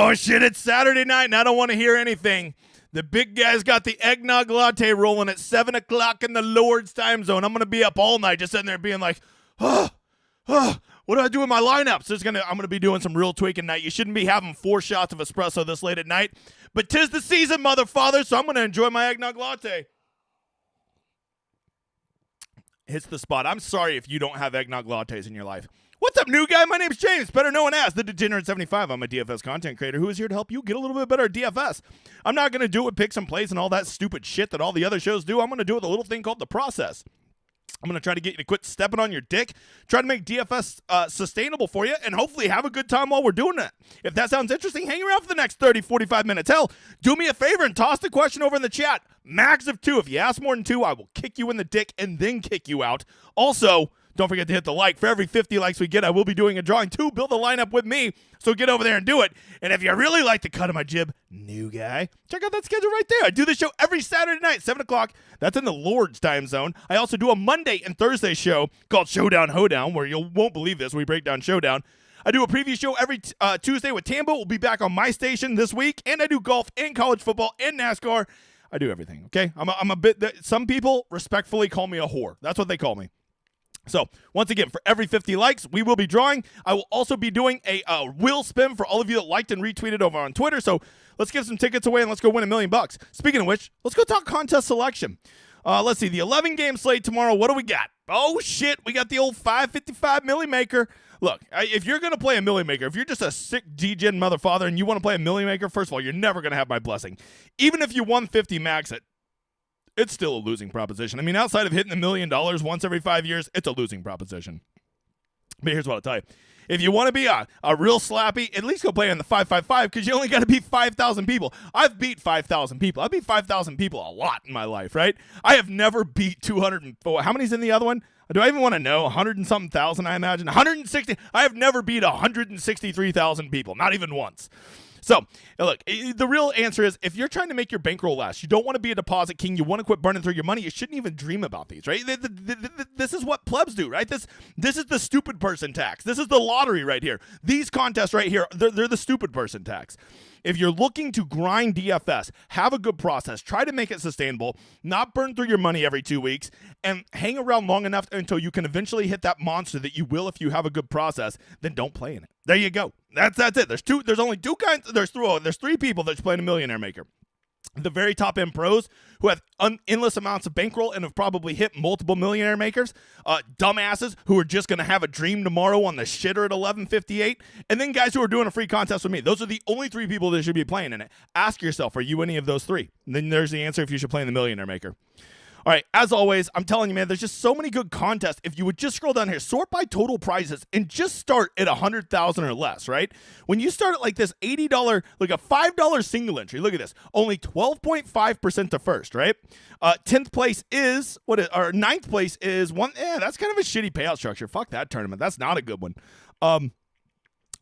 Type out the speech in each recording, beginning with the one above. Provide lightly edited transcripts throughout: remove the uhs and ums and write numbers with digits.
Oh, shit, it's Saturday night, and I don't want to hear anything. The big guy's got the eggnog latte rolling at 7 o'clock in the Lord's time zone. I'm going to be up all night just sitting there being like, what do I do with my lineups? I'm going to be doing some real tweaking night. You shouldn't be having 4 shots of espresso this late at night. But 'tis the season, motherfather, so I'm going to enjoy my eggnog latte. Hits the spot. I'm sorry if you don't have eggnog lattes in your life. What's up, new guy? My name's James, better known as the Degenerate75. I'm a DFS content creator who is here to help you get a little bit better at DFS. I'm not going to do it with picks and plays and all that stupid shit that all the other shows do. I'm going to do it with a little thing called the process. I'm going to try to get you to quit stepping on your dick, try to make DFS sustainable for you, and hopefully have a good time while we're doing it. If that sounds interesting, hang around for the next 30, 45 minutes. Hell, do me a favor and toss the question over in the chat. Max of 2. If you ask more than 2, I will kick you in the dick and then kick you out. Also, don't forget to hit the like. For every 50 likes we get, I will be doing a drawing to build a lineup with me. So get over there and do it. And if you really like the cut of my jib, new guy, check out that schedule right there. I do this show every Saturday night, 7 o'clock. That's in the Lord's time zone. I also do a Monday and Thursday show called Showdown Hoedown, where you won't believe this. We break down Showdown. I do a preview show every Tuesday with Tambo. We'll be back on my station this week. And I do golf and college football and NASCAR. I do everything, okay? I'm a bit, some people respectfully call me a whore. That's what they call me. So, once again, for every 50 likes, we will be drawing. I will also be doing a wheel spin for all of you that liked and retweeted over on Twitter. So, let's give some tickets away and let's go win $1 million. Speaking of which, let's go talk contest selection. Let's see, the 11-game slate tomorrow, what do we got? Oh, shit, we got the old 555 Millie Maker. Look, if you're going to play a Millie Maker, if you're just a sick degen motherfather and you want to play a Millie Maker, first of all, you're never going to have my blessing. Even if you won 50 max it, it's still a losing proposition. I mean, outside of hitting $1 million once every 5 years, it's a losing proposition. But here's what I'll tell you. If you want to be a real slappy, at least go play on the 555 because you only got to beat 5,000 people. I've beat 5,000 people. I've beat 5,000 people a lot in my life, right? I have never beat 204. How many's in the other one? Do I even want to know? 100 and something thousand, I imagine. 160. I have never beat 163,000 people, not even once. So, look, the real answer is if you're trying to make your bankroll last, you don't want to be a deposit king, you want to quit burning through your money, you shouldn't even dream about these, right? This is what plebs do, right? This is the stupid person tax. This is the lottery right here. These contests right here, they're the stupid person tax. If you're looking to grind DFS, have a good process, try to make it sustainable, not burn through your money every 2 weeks, and hang around long enough until you can eventually hit that monster that you will if you have a good process, then don't play in it. There you go. That's it. There's only 2 kinds. There's 3 people that's playing a Millionaire Maker. The very top end pros who have endless amounts of bankroll and have probably hit multiple Millionaire Makers, dumbasses who are just going to have a dream tomorrow on the shitter at 11:58, and then guys who are doing a free contest with me. Those are the only 3 people that should be playing in it. Ask yourself, are you any of those 3? And then there's the answer if you should play in the Millionaire Maker. All right, as always, I'm telling you, man, there's just so many good contests. If you would just scroll down here, sort by total prizes, and just start at $100,000 or less, right? When you start at like this $80, like a $5 single entry, look at this, only 12.5% to first, right? 10th place is, or 9th place is one, that's kind of a shitty payout structure. Fuck that tournament. That's not a good one.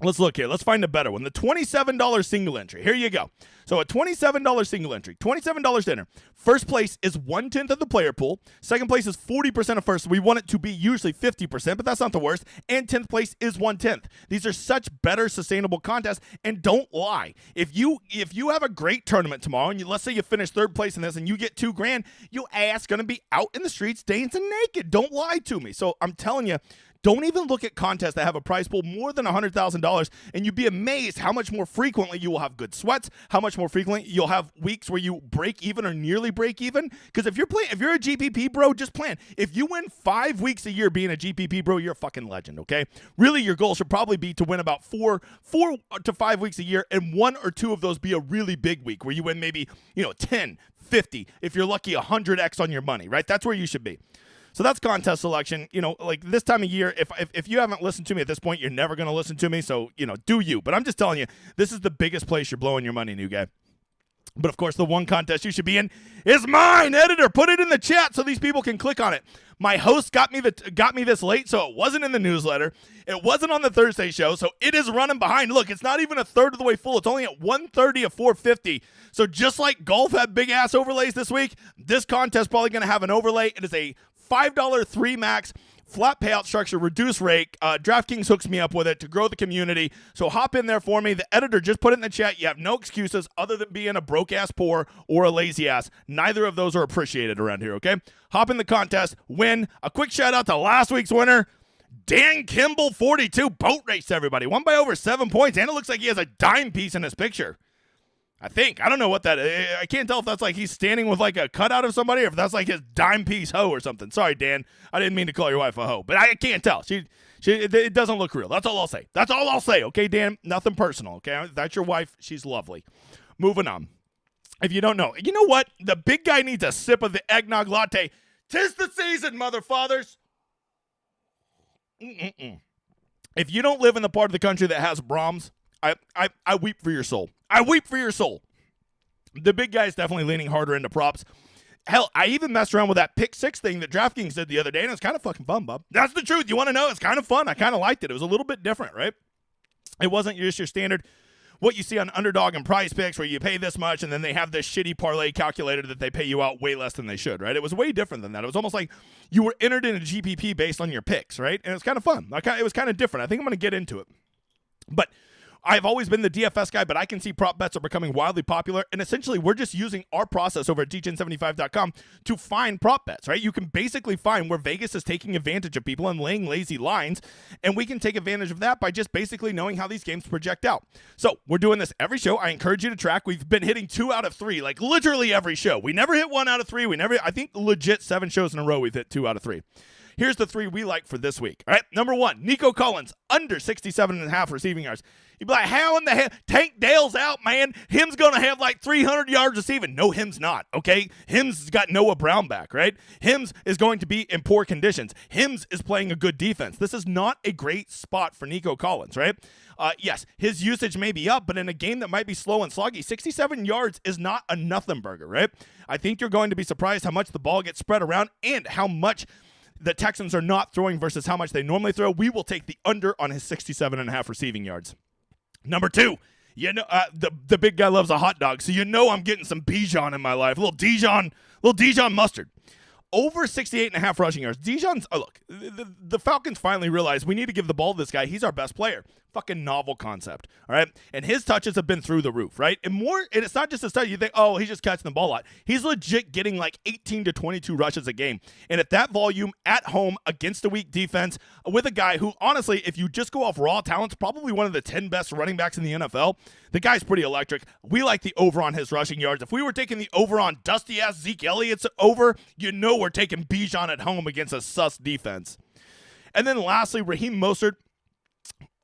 Let's look here. Let's find a better one. The $27 single entry. Here you go. So a $27 single entry, $27 to enter. First place is 1/10 of the player pool. Second place is 40% of first. So we want it to be usually 50%, but that's not the worst. And 10th place is 1/10. These are such better sustainable contests. And don't lie. If you have a great tournament tomorrow, and let's say you finish 3rd place in this, and you get $2,000, your ass gonna be out in the streets dancing naked. Don't lie to me. So I'm telling you. Don't even look at contests that have a prize pool more than $100,000, and you'd be amazed how much more frequently you will have good sweats, how much more frequently you'll have weeks where you break even or nearly break even. Because if you're a GPP bro, just plan. If you win 5 weeks a year being a GPP bro, you're a fucking legend, okay? Really, your goal should probably be to win about 4 to 5 weeks a year, and 1 or 2 of those be a really big week where you win maybe 10, 50, if you're lucky, 100x on your money, right? That's where you should be. So that's contest selection. Like this time of year, if you haven't listened to me at this point, you're never going to listen to me. So, do you. But I'm just telling you, this is the biggest place you're blowing your money, new guy. But, of course, the one contest you should be in is mine. Editor, put it in the chat so these people can click on it. My host got me this late, so it wasn't in the newsletter. It wasn't on the Thursday show, so it is running behind. Look, it's not even a third of the way full. It's only at 130 of 450. So just like golf had big-ass overlays this week, this contest is probably going to have an overlay. It is a $5 3 max flat payout structure, reduce rate. DraftKings hooks me up with it to grow the community. So hop in there for me. The editor just put it in the chat. You have no excuses other than being a broke-ass poor or a lazy ass. Neither of those are appreciated around here, okay? Hop in the contest, win. A quick shout-out to last week's winner, Dan Kimball, 42, boat race, everybody. Won by over 7 points, and it looks like he has a dime piece in his picture. I think. I don't know what that is. I can't tell if that's like he's standing with like a cutout of somebody or if that's like his dime piece hoe or something. Sorry, Dan. I didn't mean to call your wife a hoe, but I can't tell. It doesn't look real. That's all I'll say. That's all I'll say. Okay, Dan? Nothing personal, okay? That's your wife. She's lovely. Moving on. If you don't know, you know what? The big guy needs a sip of the eggnog latte. 'Tis the season, mother fathers. If you don't live in the part of the country that has Brahms, I weep for your soul. I weep for your soul. The big guy is definitely leaning harder into props. Hell, I even messed around with that pick six thing that DraftKings did the other day, and it's kind of fucking fun, bub. That's the truth. You want to know? It's kind of fun. I kind of liked it. It was a little bit different, right? It wasn't just your standard, what you see on Underdog and Prize Picks, where you pay this much, and then they have this shitty parlay calculator that they pay you out way less than they should, right? It was way different than that. It was almost like you were entered in a GPP based on your picks, right? And it was kind of fun. It was kind of different. I think I'm going to get into it. But I've always been the DFS guy, but I can see prop bets are becoming wildly popular, and essentially we're just using our process over at dgen75.com to find prop bets, right? You can basically find where Vegas is taking advantage of people and laying lazy lines, and we can take advantage of that by just basically knowing how these games project out. So we're doing this every show. I encourage you to track. We've been hitting 2 out of 3, like literally every show. We never hit 1 out of 3. I think legit 7 shows in a row we've hit 2 out of 3. Here's the 3 we like for this week. All right, number 1, Nico Collins, under 67.5 receiving yards. You'd be like, how in the hell? Tank Dale's out, man. Him's going to have like 300 yards receiving. No, him's not, okay? Him's got Noah Brown back, right? Hims is going to be in poor conditions. Hims is playing a good defense. This is not a great spot for Nico Collins, right? Yes, his usage may be up, but in a game that might be slow and sluggy, 67 yards is not a nothing burger, right? I think you're going to be surprised how much the ball gets spread around and how much the Texans are not throwing versus how much they normally throw. We will take the under on his 67.5 receiving yards. Number 2, you know, the big guy loves a hot dog, so you know I'm getting some Bijan in my life. A little Dijon mustard. Over 68.5 rushing yards. Dijon's, look, the Falcons finally realized we need to give the ball to this guy. He's our best player. Fucking novel concept, all right? And his touches have been through the roof, right? And it's not just a touch. You think, oh, he's just catching the ball a lot. He's legit getting like 18 to 22 rushes a game. And at that volume, at home, against a weak defense, with a guy who, honestly, if you just go off raw talent, is probably one of the 10 best running backs in the NFL. The guy's pretty electric. We like the over on his rushing yards. If we were taking the over on dusty-ass Zeke Elliott's over, you know we're taking Bijan at home against a sus defense. And then lastly, Raheem Mostert,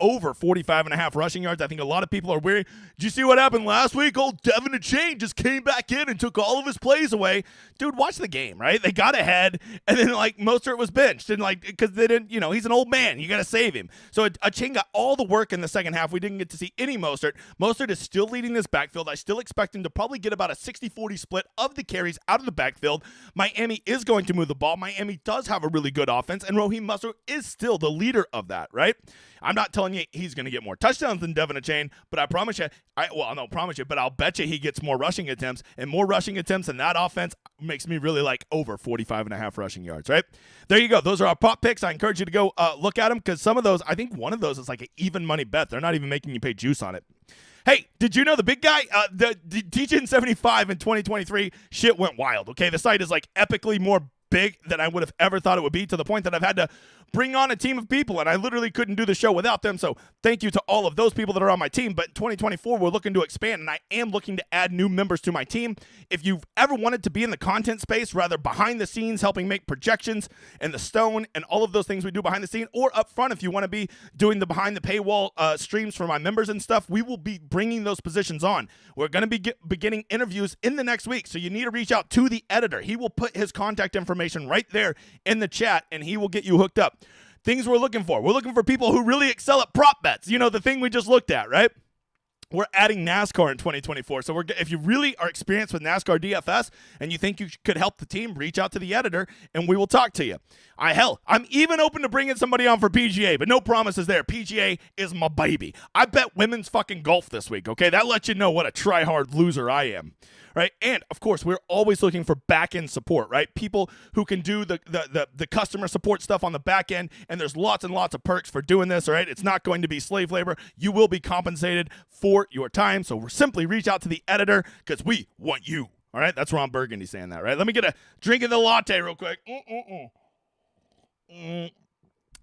over 45.5 rushing yards. I think a lot of people are weary. Did you see what happened last week? Old Devin Achane just came back in and took all of his plays away. Dude, watch the game, right? They got ahead, and then, like, Mostert was benched. And, like, because they didn't, he's an old man. You got to save him. So Achane got all the work in the second half. We didn't get to see any Mostert. Mostert is still leading this backfield. I still expect him to probably get about a 60-40 split of the carries out of the backfield. Miami is going to move the ball. Miami does have a really good offense, and Raheem Mostert is still the leader of that, right? I'm not telling you he's going to get more touchdowns than Devin Achane, but I promise you, but I'll bet you he gets more rushing attempts, and more rushing attempts in that offense makes me really like over 45.5 rushing yards, right? There you go. Those are our prop picks. I encourage you to go look at them, because some of those, I think one of those is like an even money bet. They're not even making you pay juice on it. Hey, did you know the big guy, the DGen75 in 2023, shit went wild, okay? The site is like epically more big than I would have ever thought it would be, to the point that I've had to bring on a team of people, and I literally couldn't do the show without them. So thank you to all of those people that are on my team. But in 2024, we're looking to expand, and I am looking to add new members to my team. If you've ever wanted to be in the content space, rather behind the scenes, helping make projections and the stone and all of those things we do behind the scene, or up front, if you want to be doing the behind the paywall streams for my members and stuff, we will be bringing those positions on. We're going to be beginning interviews in the next week, so you need to reach out to the editor. He will put his contact information right there in the chat, and he will get you hooked up. Things we're looking for. We're looking for people who really excel at prop bets. You know, the thing we just looked at, right? We're adding NASCAR in 2024. So if you really are experienced with NASCAR DFS and you think you could help the team, reach out to the editor and we will talk to you. I'm even open to bringing somebody on for PGA, but no promises there. PGA is my baby. I bet women's fucking golf this week, okay? That lets you know what a try-hard loser I am, right? And, of course, we're always looking for back-end support, right? People who can do the customer support stuff on the back end, and there's lots and lots of perks for doing this, all right? It's not going to be slave labor. You will be compensated for your time, so simply reach out to the editor because we want you, all right? That's Ron Burgundy saying that, right? Let me get a drink of the latte real quick.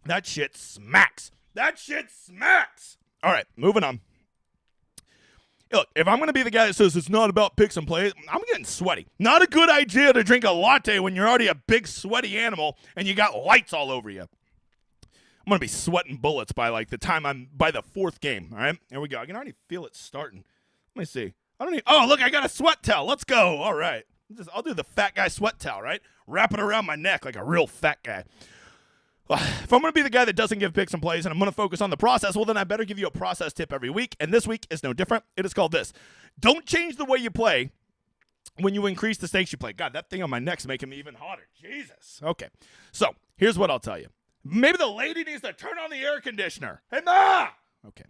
That shit smacks. That shit smacks. All right, moving on. Look, if I'm going to be the guy that says it's not about picks and plays, I'm getting sweaty. Not a good idea to drink a latte when you're already a big sweaty animal and you got lights all over you. I'm going to be sweating bullets by like the time I'm by the fourth game. All right, here we go. I can already feel it starting. Let me see. Oh, look, I got a sweat towel. Let's go. All right. I'll do the fat guy sweat towel, right? Wrap it around my neck like a real fat guy. If I'm going to be the guy that doesn't give picks and plays and I'm going to focus on the process, well, then I better give you a process tip every week. And this week is no different. It is called this. Don't change the way you play when you increase the stakes you play. God, that thing on my neck's making me even hotter. Jesus. Okay. So here's what I'll tell you. Maybe the lady needs to turn on the air conditioner. Hey, Ma! Okay.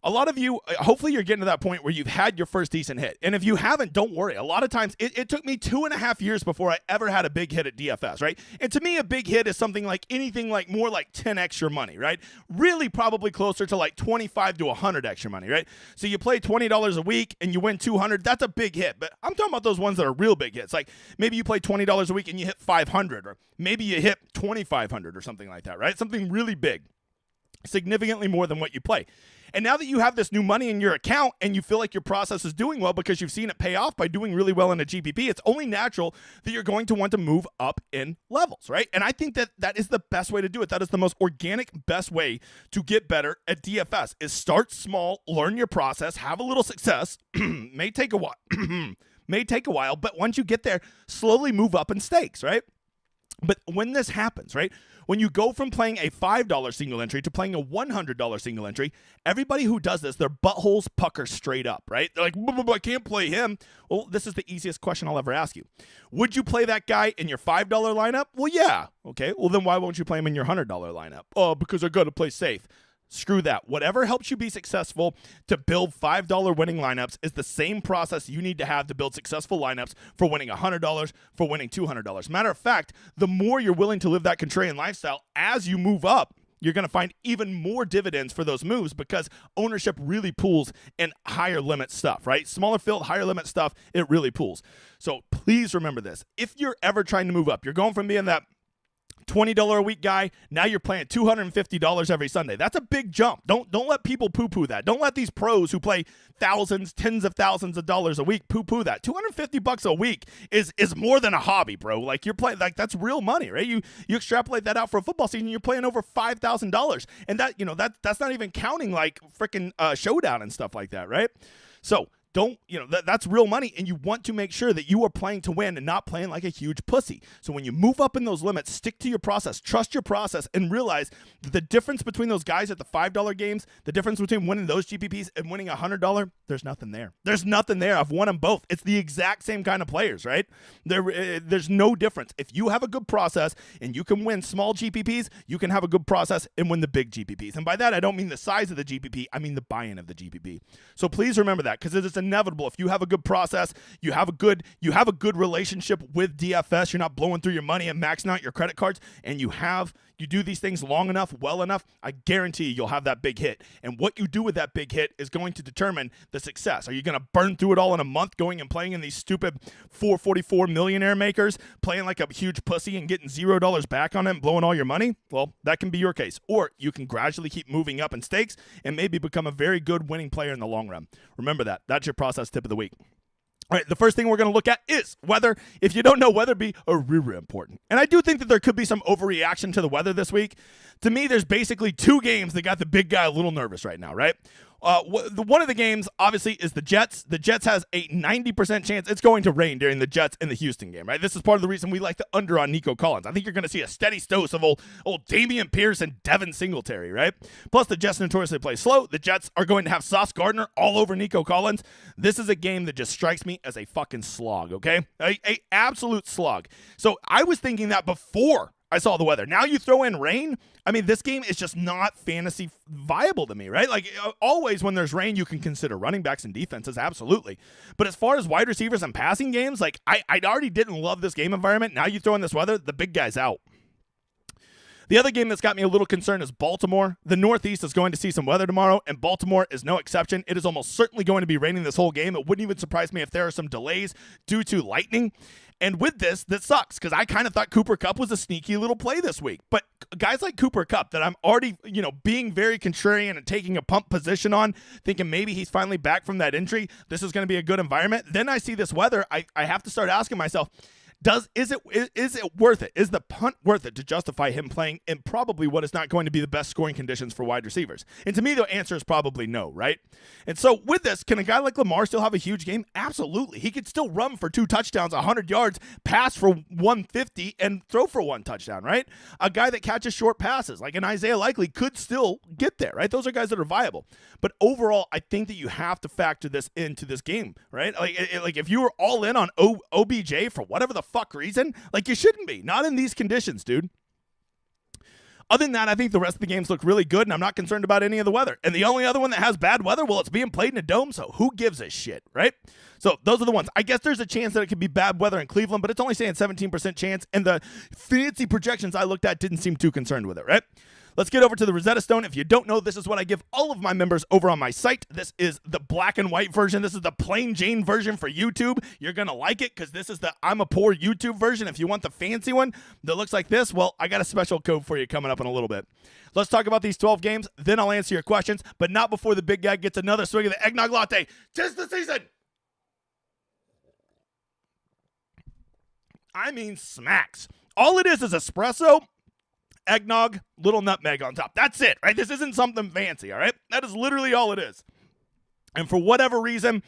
A lot of you, hopefully you're getting to that point where you've had your first decent hit. And if you haven't, don't worry. A lot of times, it took me 2.5 years before I ever had a big hit at DFS, right? And to me, a big hit is something like anything like more like 10x your money, right? Really probably closer to like 25 to 100x your money, right? So you play $20 a week and you win 200, that's a big hit. But I'm talking about those ones that are real big hits. Like maybe you play $20 a week and you hit 500, or maybe you hit 2,500 or something like that, right? Something really big, significantly more than what you play. And now that you have this new money in your account and you feel like your process is doing well because you've seen it pay off by doing really well in a GPP, it's only natural that you're going to want to move up in levels, right? And I think that that is the best way to do it. That is the most organic, best way to get better at DFS is start small, learn your process, have a little success. May take a while, but once you get there, slowly move up in stakes, right? But when this happens, right, when you go from playing a $5 single entry to playing a $100 single entry, everybody who does this, their buttholes pucker straight up, right? They're like, I can't play him. Well, this is the easiest question I'll ever ask you. Would you play that guy in your $5 lineup? Well, yeah. Okay, well, then why won't you play him in your $100 lineup? Oh, because I got to play safe. Screw that. Whatever helps you be successful to build $5 winning lineups is the same process you need to have to build successful lineups for winning $100, for winning $200. Matter of fact, the more you're willing to live that contrarian lifestyle as you move up, you're going to find even more dividends for those moves because ownership really pools in higher limit stuff, right? Smaller field, higher limit stuff, it really pools. So please remember this. If you're ever trying to move up, you're going from being that $20 a week guy, now you're playing $250 every Sunday. That's a big jump. Don't let people poo-poo that. Don't let these pros who play thousands, tens of thousands of dollars a week poo-poo that. $250 a week is more than a hobby, bro. Like you're playing, like that's real money, right? You extrapolate that out for a football season, you're playing over $5,000, and that's not even counting like freaking Showdown and stuff like that, right? So that's real money, and you want to make sure that you are playing to win and not playing like a huge pussy. So when you move up in those limits, stick to your process, trust your process, and realize that the difference between those guys at the $5 games, the difference between winning those GPPs and winning $100, there's nothing there. There's nothing there. I've won them both. It's the exact same kind of players, right? There's no difference. If you have a good process and you can win small GPPs, you can have a good process and win the big GPPs. And by that, I don't mean the size of the GPP. I mean the buy-in of the GPP. So please remember that because it is inevitable. If you have a good process, you have a good relationship with DFS, you're not blowing through your money and maxing out your credit cards, and you do these things long enough, well enough, I guarantee you'll have that big hit. And what you do with that big hit is going to determine the success. Are you going to burn through it all in a month going and playing in these stupid 444 millionaire makers, playing like a huge pussy and getting $0 back on it and blowing all your money? Well, that can be your case. Or you can gradually keep moving up in stakes and maybe become a very good winning player in the long run. Remember that. That's your process tip of the week. All right, the first thing we're going to look at is weather. If you don't know, weather be really important. And I do think that there could be some overreaction to the weather this week. To me, there's basically two games that got the big guy a little nervous right now, right? One of the games, obviously, is the Jets. The Jets has a 90% chance it's going to rain during the Jets and the Houston game, right? This is part of the reason we like the under on Nico Collins. I think you're going to see a steady dose of old Dameon Pierce and Devin Singletary, right? Plus, the Jets notoriously play slow. The Jets are going to have Sauce Gardner all over Nico Collins. This is a game that just strikes me as a fucking slog, okay? A absolute slog. So I was thinking that before I saw the weather. Now you throw in rain. I mean, this game is just not fantasy viable to me, right? Like, always when there's rain, you can consider running backs and defenses, absolutely. But as far as wide receivers and passing games, like, I already didn't love this game environment. Now you throw in this weather, the big guy's out. The other game that's got me a little concerned is Baltimore. The Northeast is going to see some weather tomorrow, and Baltimore is no exception. It is almost certainly going to be raining this whole game. It wouldn't even surprise me if there are some delays due to lightning. And with this, that sucks, because I kind of thought Cooper Kupp was a sneaky little play this week. But guys like Cooper Kupp that I'm already, being very contrarian and taking a pump position on, thinking maybe he's finally back from that injury, this is going to be a good environment. Then I see this weather, I have to start asking myself, is it worth it? Is the punt worth it to justify him playing in probably what is not going to be the best scoring conditions for wide receivers? And to me, the answer is probably no, right? And so with this, can a guy like Lamar still have a huge game? Absolutely. He could still run for 2 touchdowns, 100 yards, pass for 150, and throw for 1 touchdown, right? A guy that catches short passes, like an Isaiah Likely, could still get there, right? Those are guys that are viable. But overall, I think that you have to factor this into this game, right? Like if you were all in on OBJ for whatever the fuck reason, like, you shouldn't be. Not in these conditions, dude. Other than that, I think the rest of the games look really good, and I'm not concerned about any of the weather. And the only other one that has bad weather, well, it's being played in a dome, so who gives a shit, right? So those are the ones. I guess there's a chance that it could be bad weather in Cleveland, but it's only saying 17% chance, and the fancy projections I looked at didn't seem too concerned with it, right? Let's get over to the Rosetta Stone. If you don't know, this is what I give all of my members over on my site. This is the black and white version. This is the plain Jane version for YouTube. You're going to like it because this is the I'm a poor YouTube version. If you want the fancy one that looks like this, well, I got a special code for you coming up in a little bit. Let's talk about these 12 games. Then I'll answer your questions, but not before the big guy gets another swig of the eggnog latte. 'Tis the season. I mean, smacks. All it is espresso, eggnog, little nutmeg on top. That's it, right? This isn't something fancy, all right? That is literally all it is. And for whatever reason,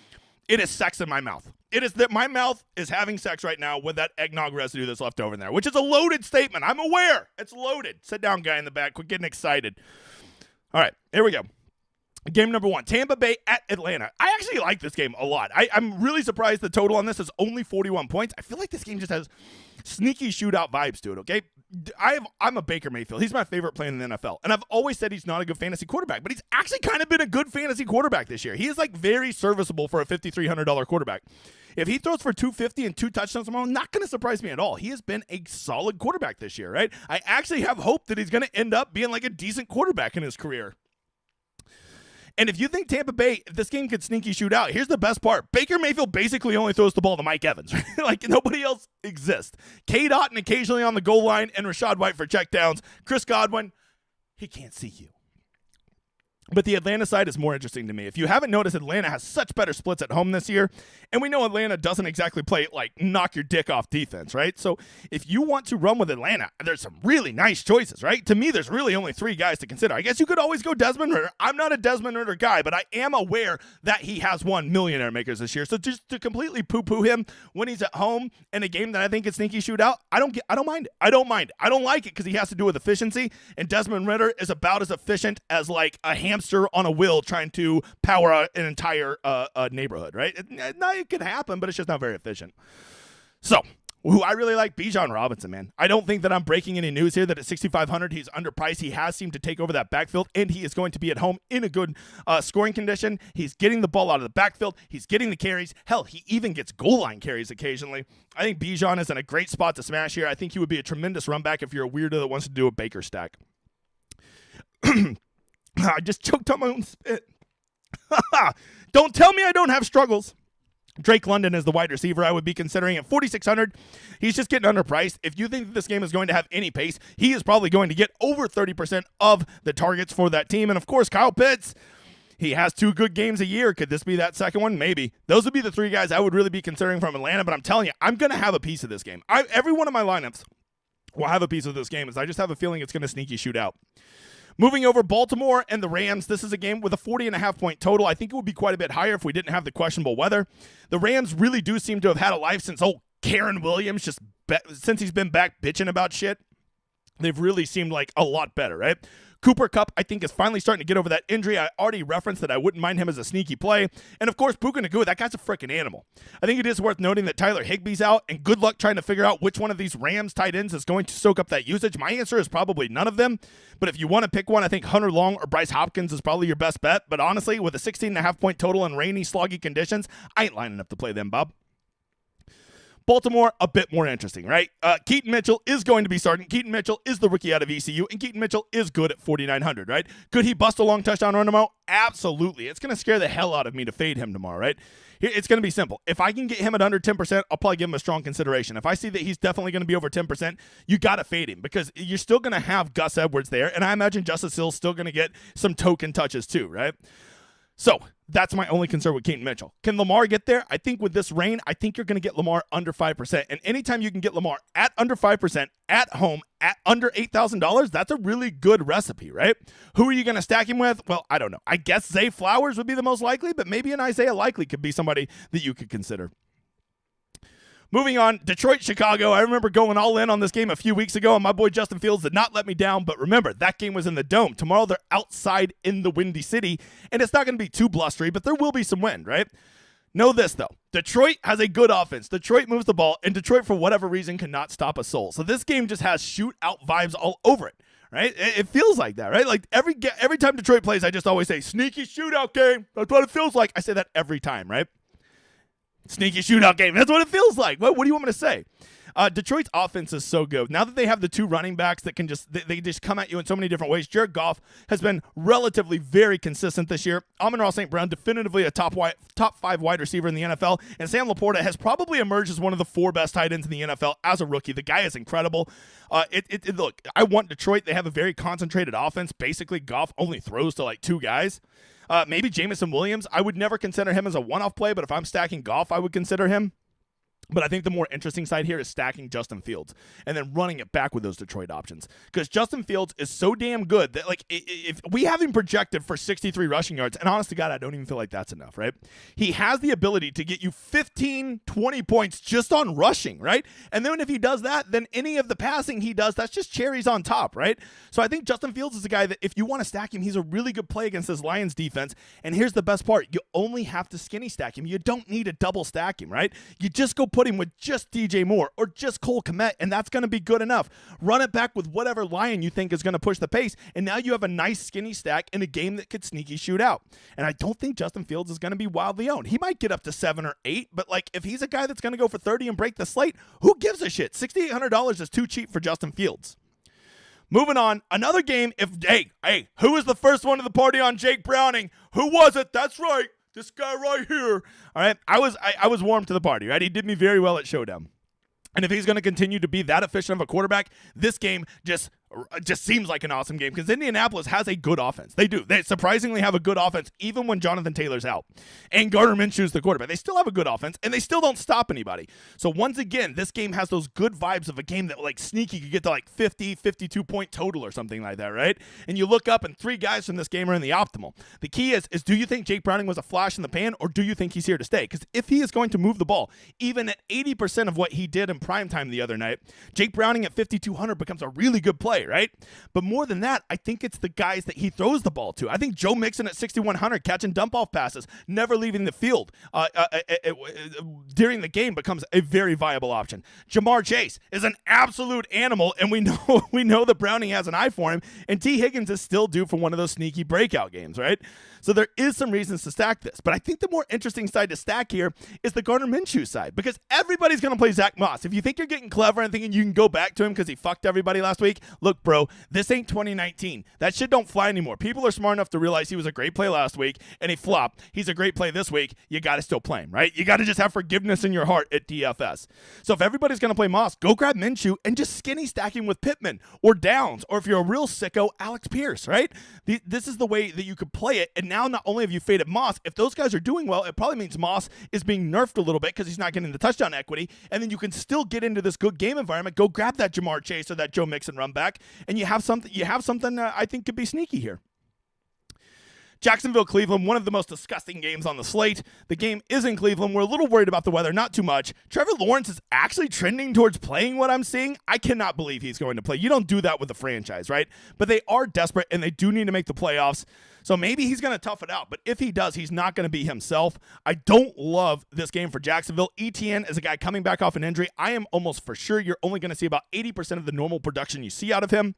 it is sex in my mouth. It is that my mouth is having sex right now with that eggnog residue that's left over in there, which is a loaded statement. I'm aware. It's loaded. Sit down, guy in the back. Quit getting excited. All right, here we go. Game number 1, Tampa Bay at Atlanta. I actually like this game a lot. I'm really surprised the total on this is only 41 points. I feel like this game just has sneaky shootout vibes to it, okay? I'm a Baker Mayfield. He's my favorite player in the NFL. And I've always said he's not a good fantasy quarterback, but he's actually kind of been a good fantasy quarterback this year. He is like very serviceable for a $5,300 quarterback. If he throws for 250 and 2 touchdowns tomorrow, not going to surprise me at all. He has been a solid quarterback this year, right? I actually have hope that he's going to end up being like a decent quarterback in his career. And if you think Tampa Bay, this game could sneaky shoot out, here's the best part. Baker Mayfield basically only throws the ball to Mike Evans. Right? Like, nobody else exists. Cade Otton occasionally on the goal line, and Rachaad White for checkdowns. Chris Godwin, he can't see you. But the Atlanta side is more interesting to me. If you haven't noticed, Atlanta has such better splits at home this year. And we know Atlanta doesn't exactly play like knock your dick off defense, right? So if you want to run with Atlanta, there's some really nice choices, right? To me, there's really only 3 guys to consider. I guess you could always go Desmond Ridder. I'm not a Desmond Ridder guy, but I am aware that he has won Millionaire Makers this year. So just to completely poo-poo him when he's at home in a game that I think is sneaky shootout, I don't mind it. I don't mind it. I don't like it because he has to do with efficiency, and Desmond Ridder is about as efficient as like a hamster on a wheel trying to power an entire neighborhood, right? It could happen, but it's just not very efficient. So, who I really like, Bijan Robinson, man. I don't think that I'm breaking any news here that at 6,500 he's underpriced. He has seemed to take over that backfield, and he is going to be at home in a good scoring condition. He's getting the ball out of the backfield. He's getting the carries. Hell, he even gets goal line carries occasionally. I think Bijan is in a great spot to smash here. I think he would be a tremendous run back if you're a weirdo that wants to do a Baker stack. I just choked on my own spit. Don't tell me I don't have struggles. Drake London is the wide receiver I would be considering at 4,600. He's just getting underpriced. If you think that this game is going to have any pace, he is probably going to get over 30% of the targets for that team. And of course, Kyle Pitts, he has 2 good games a year. Could this be that second one? Maybe. Those would be the 3 guys I would really be considering from Atlanta, but I'm telling you, I'm going to have a piece of this game. Every one of my lineups will have a piece of this game, as I just have a feeling it's going to sneaky shoot out. Moving over, Baltimore and the Rams. This is a game with a 40.5 point total. I think it would be quite a bit higher if we didn't have the questionable weather. The Rams really do seem to have had a life since Karen Williams, since he's been back bitching about shit. They've really seemed like a lot better, right? Cooper Kupp, I think, is finally starting to get over that injury. I already referenced that I wouldn't mind him as a sneaky play. And, of course, Puka Nacua, that guy's a freaking animal. I think it is worth noting that Tyler Higbee's out, and good luck trying to figure out which one of these Rams tight ends is going to soak up that usage. My answer is probably none of them. But if you want to pick one, I think Hunter Long or Bryce Hopkins is probably your best bet. But honestly, with a 16.5-point total in rainy, sloggy conditions, I ain't lining up to play them, Bob. Baltimore, a bit more interesting, right? Keaton Mitchell is going to be starting. Keaton Mitchell is the rookie out of ECU, and Keaton Mitchell is good at 4,900, right? Could he bust a long touchdown run tomorrow? Absolutely. It's going to scare the hell out of me to fade him tomorrow, right? It's going to be simple. If I can get him at under 10%, I'll probably give him a strong consideration. If I see that he's definitely going to be over 10%, you got to fade him because you're still going to have Gus Edwards there, and I imagine Justice Hill's still going to get some token touches too, right? So that's my only concern with Keaton Mitchell. Can Lamar get there? I think with this rain, I think you're going to get Lamar under 5%. And anytime you can get Lamar at under 5%, at home, at under $8,000, that's a really good recipe, right? Who are you going to stack him with? Well, I don't know. I guess Zay Flowers would be the most likely, but maybe an Isaiah Likely could be somebody that you could consider. Moving on, Detroit, Chicago. I remember going all in on this game a few weeks ago, and my boy Justin Fields did not let me down. But remember, that game was in the Dome. Tomorrow, they're outside in the Windy City, and it's not going to be too blustery, but there will be some wind, right? Know this, though. Detroit has a good offense. Detroit moves the ball, and Detroit, for whatever reason, cannot stop a soul. So this game just has shootout vibes all over it, right? It feels like that, right? Like every time Detroit plays, I just always say, sneaky shootout game. That's what it feels like. I say that every time, right? Sneaky shootout game. That's what it feels like. What do you want me to say? Detroit's offense is so good. Now that they have the two running backs that can they just come at you in so many different ways. Jared Goff has been relatively very consistent this year. Amon-Ra St. Brown, definitively a top 5 wide receiver in the NFL. And Sam Laporta has probably emerged as one of the 4 best tight ends in the NFL as a rookie. The guy is incredible. Look, I want Detroit. They have a very concentrated offense. Basically, Goff only throws to like 2 guys. Maybe Jameson Williams. I would never consider him as a one-off play, but if I'm stacking Goff, I would consider him. But I think the more interesting side here is stacking Justin Fields and then running it back with those Detroit options. Because Justin Fields is so damn good that, like, if we have him projected for 63 rushing yards, and honest to God, I don't even feel like that's enough, right? He has the ability to get you 15, 20 points just on rushing, right? And then if he does that, then any of the passing he does, that's just cherries on top, right? So I think Justin Fields is a guy that if you want to stack him, he's a really good play against this Lions defense. And here's the best part. You only have to skinny stack him. You don't need to double stack him, right? You just go put him with just DJ Moore or just Cole Kmet, and that's going to be good enough. Run it back with whatever Lion you think is going to push the pace, and now you have a nice skinny stack in a game that could sneaky shoot out. And I don't think Justin Fields is going to be wildly owned. He might get up to 7 or 8, but like if he's a guy that's going to go for 30 and break the slate, who gives a shit? $6,800 is too cheap for Justin Fields. Moving on, another game. Hey, who was the first one to the party on Jake Browning? Who was it? That's right. This guy right here. All right. I was warm to the party, right? He did me very well at Showdown. And if he's going to continue to be that efficient of a quarterback, this game just seems like an awesome game because Indianapolis has a good offense. They do. They surprisingly have a good offense even when Jonathan Taylor's out. And Gardner Minshew's the quarterback. They still have a good offense, and they still don't stop anybody. So once again, this game has those good vibes of a game that like sneaky could get to like 50, 52-point total or something like that, right? And you look up and 3 guys from this game are in the optimal. The key is do you think Jake Browning was a flash in the pan, or do you think he's here to stay? Because if he is going to move the ball, even at 80% of what he did in primetime the other night, Jake Browning at 5,200 becomes a really good play, right? But more than that, I think it's the guys that he throws the ball to. I think Joe Mixon at 6,100 catching dump-off passes, never leaving the field during the game becomes a very viable option. Jamar Chase is an absolute animal, and we know that Browning has an eye for him, and T. Higgins is still due for one of those sneaky breakout games, right? So there is some reasons to stack this. But I think the more interesting side to stack here is the Gardner Minshew side, because everybody's going to play Zach Moss. If you think you're getting clever and thinking you can go back to him because he fucked everybody last week, look, bro, this ain't 2019. That shit don't fly anymore. People are smart enough to realize he was a great play last week and he flopped. He's a great play this week. You got to still play him, right? You got to just have forgiveness in your heart at DFS. So if everybody's going to play Moss, go grab Minshew and just skinny stack him with Pittman or Downs, or if you're a real sicko, Alex Pierce, right? This is the way that you could play it. And now not only have you faded Moss, if those guys are doing well, it probably means Moss is being nerfed a little bit because he's not getting the touchdown equity. And then you can still get into this good game environment. Go grab that Jamar Chase or that Joe Mixon run back, and you have something I think could be sneaky here. Jacksonville, Cleveland, one of the most disgusting games on the slate. The game is in Cleveland. We're a little worried about the weather, not too much. Trevor Lawrence is actually trending towards playing what I'm seeing. I cannot believe he's going to play. You don't do that with the franchise, right? But they are desperate, and they do need to make the playoffs. So maybe he's going to tough it out. But if he does, he's not going to be himself. I don't love this game for Jacksonville. ETN is a guy coming back off an injury. I am almost for sure you're only going to see about 80% of the normal production you see out of him.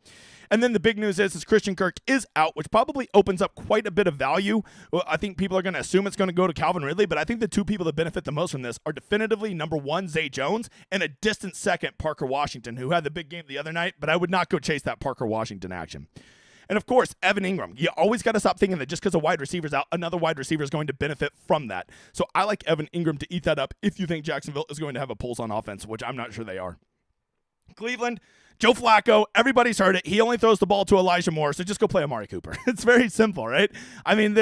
And then the big news is Christian Kirk is out, which probably opens up quite a bit of value. Well, I think people are going to assume it's going to go to Calvin Ridley, but I think the two people that benefit the most from this are definitively number one, Zay Jones, and a distant second, Parker Washington, who had the big game the other night, but I would not go chase that Parker Washington action. And, of course, Evan Ingram. You always got to stop thinking that just because a wide receiver's out, another wide receiver is going to benefit from that. So I like Evan Ingram to eat that up if you think Jacksonville is going to have a pulse on offense, which I'm not sure they are. Cleveland, Joe Flacco, everybody's heard it. He only throws the ball to Elijah Moore, so just go play Amari Cooper. It's very simple, right? I mean,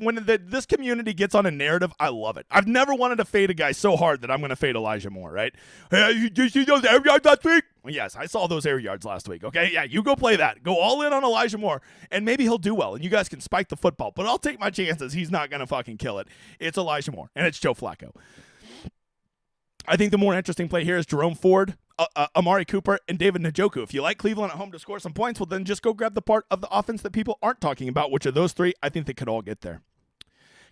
when this community gets on a narrative, I love it. I've never wanted to fade a guy so hard that I'm going to fade Elijah Moore, right? Hey, you see those air yards last week? Well, yes, I saw those air yards last week, okay? Yeah, you go play that. Go all in on Elijah Moore, and maybe he'll do well, and you guys can spike the football. But I'll take my chances. He's not going to fucking kill it. It's Elijah Moore, and it's Joe Flacco. I think the more interesting play here is Jerome Ford, Amari Cooper, and David Njoku. If you like Cleveland at home to score some points, well, then just go grab the part of the offense that people aren't talking about, which are those three. I think they could all get there.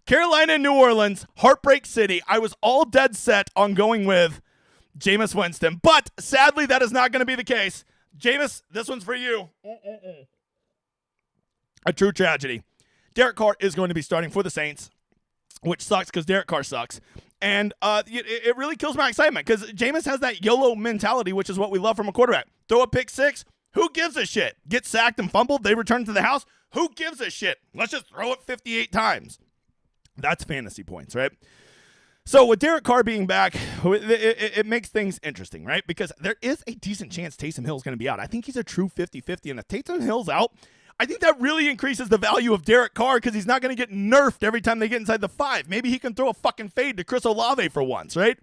Carolina and New Orleans, Heartbreak City. I was all dead set on going with Jameis Winston, but sadly, that is not going to be the case. Jameis, this one's for you. A true tragedy. Derek Carr is going to be starting for the Saints, which sucks because Derek Carr sucks. And it really kills my excitement because Jameis has that YOLO mentality, which is what we love from a quarterback. Throw a pick six. Who gives a shit? Get sacked and fumbled. They return to the house. Who gives a shit? Let's just throw it 58 times. That's fantasy points, right? So with Derek Carr being back, it makes things interesting, right? Because there is a decent chance Taysom Hill is going to be out. I think he's a true 50-50. And if Taysom Hill's out, I think that really increases the value of Derek Carr because he's not going to get nerfed every time they get inside the 5. Maybe he can throw a fucking fade to Chris Olave for once, right?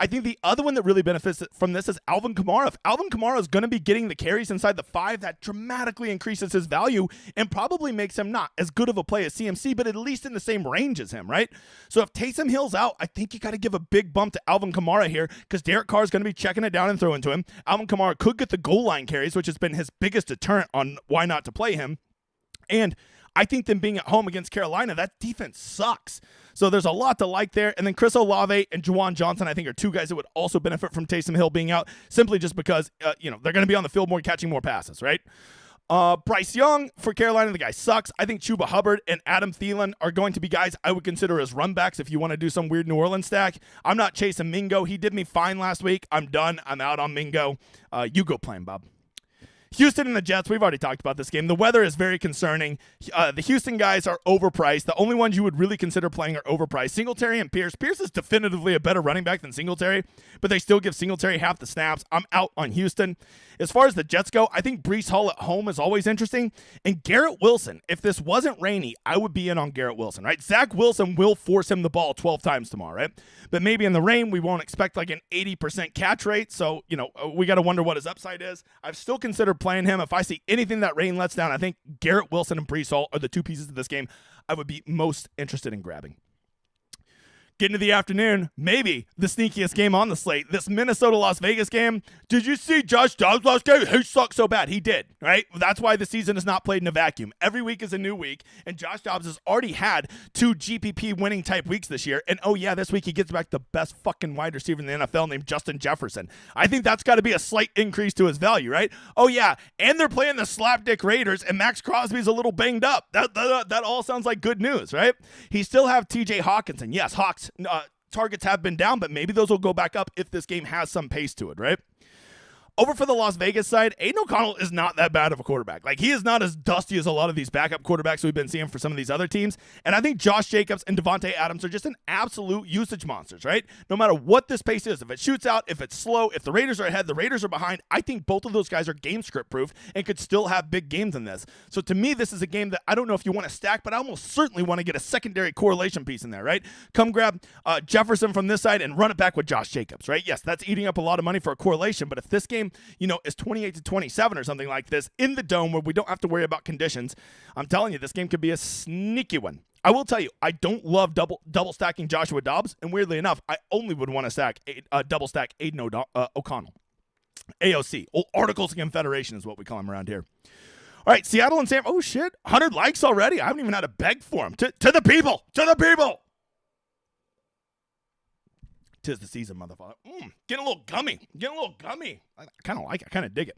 I think the other one that really benefits from this is Alvin Kamara. If Alvin Kamara is going to be getting the carries inside the 5, that dramatically increases his value and probably makes him not as good of a play as CMC, but at least in the same range as him, right? So if Taysom Hill's out, I think you got to give a big bump to Alvin Kamara here because Derek Carr is going to be checking it down and throwing to him. Alvin Kamara could get the goal line carries, which has been his biggest deterrent on why not to play him. And I think them being at home against Carolina, that defense sucks. So there's a lot to like there. And then Chris Olave and Juwan Johnson, I think, are two guys that would also benefit from Taysom Hill being out simply just because, they're going to be on the field more, catching more passes, right? Bryce Young for Carolina, the guy sucks. I think Chuba Hubbard and Adam Thielen are going to be guys I would consider as runbacks if you want to do some weird New Orleans stack. I'm not chasing Mingo. He did me fine last week. I'm done. I'm out on Mingo. You go play him, Bob. Houston and the Jets, we've already talked about this game. The weather is very concerning. The Houston guys are overpriced. The only ones you would really consider playing are overpriced. Singletary and Pierce. Pierce is definitively a better running back than Singletary, but they still give Singletary half the snaps. I'm out on Houston. As far as the Jets go, I think Breece Hall at home is always interesting. And Garrett Wilson, if this wasn't rainy, I would be in on Garrett Wilson, right? Zach Wilson will force him the ball 12 times tomorrow, right? But maybe in the rain, we won't expect like an 80% catch rate. So, we got to wonder what his upside is. I've still considered playing him. If I see anything that rain lets down, I think Garrett Wilson and Breece Hall are the two pieces of this game I would be most interested in grabbing. Getting to the afternoon, maybe the sneakiest game on the slate, this Minnesota-Las Vegas game. Did you see Josh Dobbs last game? He sucked so bad. He did, right? That's why the season is not played in a vacuum. Every week is a new week, and Josh Dobbs has already had 2 GPP winning type weeks this year. And, this week he gets back the best fucking wide receiver in the NFL named Justin Jefferson. I think that's got to be a slight increase to his value, right? And they're playing the slapdick Raiders, and Max Crosby's a little banged up. That all sounds like good news, right? He still have TJ Hawkinson. Yes, Hawks. Targets have been down, but maybe those will go back up if this game has some pace to it, right? Over for the Las Vegas side, Aiden O'Connell is not that bad of a quarterback. Like, he is not as dusty as a lot of these backup quarterbacks we've been seeing for some of these other teams. And I think Josh Jacobs and Devontae Adams are just an absolute usage monsters, right? No matter what this pace is, if it shoots out, if it's slow, if the Raiders are ahead, the Raiders are behind, I think both of those guys are game script proof and could still have big games in this. So to me, this is a game that I don't know if you want to stack, but I almost certainly want to get a secondary correlation piece in there, right? Come grab Jefferson from this side and run it back with Josh Jacobs, right? Yes, that's eating up a lot of money for a correlation, but if this game game, is 28-27 or something like this in the dome where we don't have to worry about conditions, I'm telling you, this game could be a sneaky one. I will tell you, I don't love double stacking Joshua Dobbs, and weirdly enough, I only would want to double stack Aiden O'Connell. AOC, Articles of Confederation is what we call him around here. All right, Seattle and San. Oh shit, 100 likes already. I haven't even had to beg for them. To the people, to the people. 'Tis the season, motherfucker. Getting a little gummy. I kind of like it. I kind of dig it.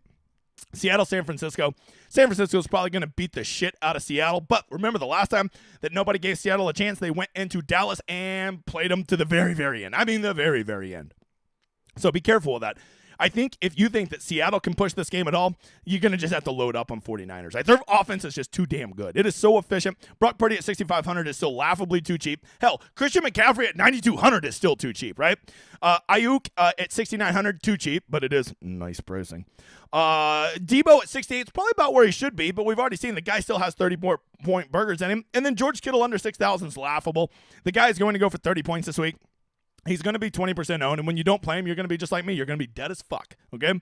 Seattle, San Francisco. San Francisco's probably going to beat the shit out of Seattle. But remember the last time that nobody gave Seattle a chance, they went into Dallas and played them to the very, very end. I mean, the very, very end. So be careful of that. I think if you think that Seattle can push this game at all, you're going to just have to load up on 49ers. Right? Their offense is just too damn good. It is so efficient. Brock Purdy at 6,500 is still laughably too cheap. Hell, Christian McCaffrey at 9,200 is still too cheap, right? Ayuk at 6,900, too cheap, but it is nice pricing. Debo at 68 is probably about where he should be, but we've already seen the guy still has 30-point burgers in him. And then George Kittle under 6,000 is laughable. The guy is going to go for 30 points this week. He's going to be 20% owned, and when you don't play him, you're going to be just like me. You're going to be dead as fuck, okay?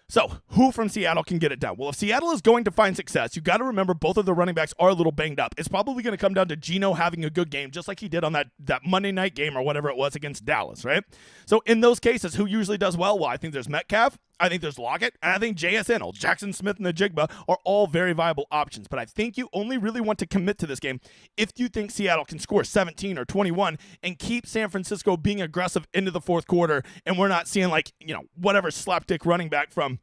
So, who from Seattle can get it done? Well, if Seattle is going to find success, you got to remember both of the running backs are a little banged up. It's probably going to come down to Geno having a good game, just like he did on that Monday night game or whatever it was against Dallas, right? So, in those cases, who usually does well? Well, I think there's Metcalf, I think there's Lockett, and I think JSN, old Jackson Smith and the Jigba, are all very viable options. But I think you only really want to commit to this game if you think Seattle can score 17 or 21 and keep San Francisco being aggressive into the fourth quarter, and we're not seeing whatever slapdick running back from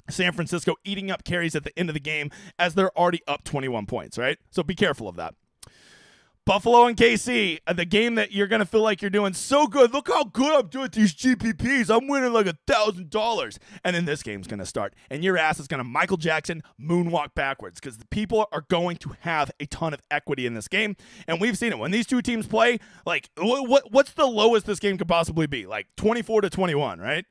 San Francisco eating up carries at the end of the game as they're already up 21 points, right? So be careful of that. Buffalo and KC, the game that you're going to feel like you're doing so good. Look how good I'm doing these GPPs. I'm winning like $1,000. And then this game's going to start. And your ass is going to Michael Jackson moonwalk backwards because the people are going to have a ton of equity in this game. And we've seen it. When these two teams play, what's the lowest this game could possibly be? Like 24-21, right?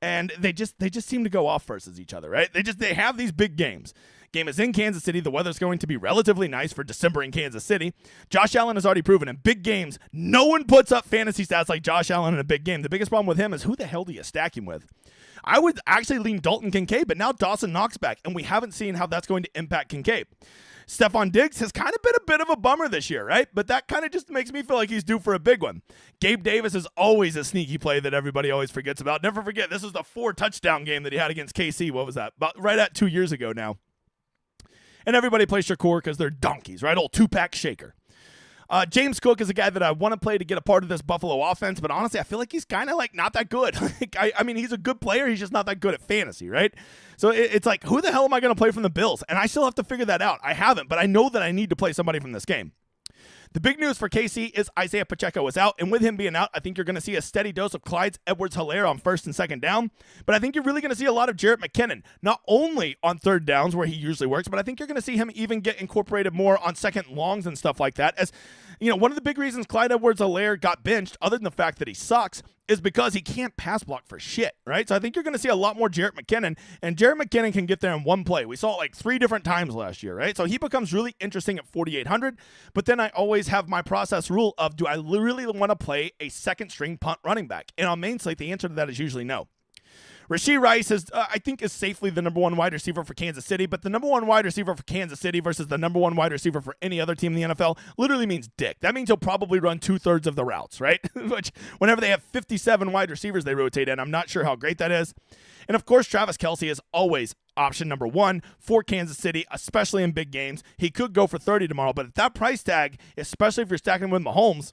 And they just seem to go off versus each other, right? They have these big games. Game is in Kansas City. The weather's going to be relatively nice for December in Kansas City. Josh Allen has already proven in big games, no one puts up fantasy stats like Josh Allen in a big game. The biggest problem with him is who the hell do you stack him with? I would actually lean Dalton Kincaid, but now Dawson Knox back, and we haven't seen how that's going to impact Kincaid. Stephon Diggs has kind of been a bit of a bummer this year, right? But that kind of just makes me feel like he's due for a big one. Gabe Davis is always a sneaky play that everybody always forgets about. Never forget, this was the 4-touchdown game that he had against KC. What was that? About right at 2 years ago now. And everybody plays Shakur because they're donkeys, right? Old two-pack shaker. James Cook is a guy that I want to play to get a part of this Buffalo offense, but honestly, I feel like he's kind of not that good. I mean, he's a good player. He's just not that good at fantasy, right? So it's like, who the hell am I going to play from the Bills? And I still have to figure that out. I haven't, but I know that I need to play somebody from this game. The big news for KC is Isaiah Pacheco is out, and with him being out, I think you're going to see a steady dose of Clyde Edwards-Helaire on first and second down, but I think you're really going to see a lot of Jerick McKinnon, not only on third downs where he usually works, but I think you're going to see him even get incorporated more on second longs and stuff like that. As one of the big reasons Clyde Edwards-Helaire got benched, other than the fact that he sucks, is because he can't pass block for shit, right? So I think you're going to see a lot more Jerick McKinnon, and Jerick McKinnon can get there in one play. We saw it 3 different times last year, right? So he becomes really interesting at 4,800, but then I always have my process rule of, do I really want to play a second-string punt running back? And on main slate, the answer to that is usually no. Rashee Rice is safely the number one wide receiver for Kansas City, but the number one wide receiver for Kansas City versus the number one wide receiver for any other team in the NFL literally means dick. That means he'll probably run 2/3 of the routes, right? Which, whenever they have 57 wide receivers they rotate in, I'm not sure how great that is. And of course, Travis Kelce is always option number one for Kansas City, especially in big games. He could go for 30 tomorrow, but at that price tag, especially if you're stacking him with Mahomes,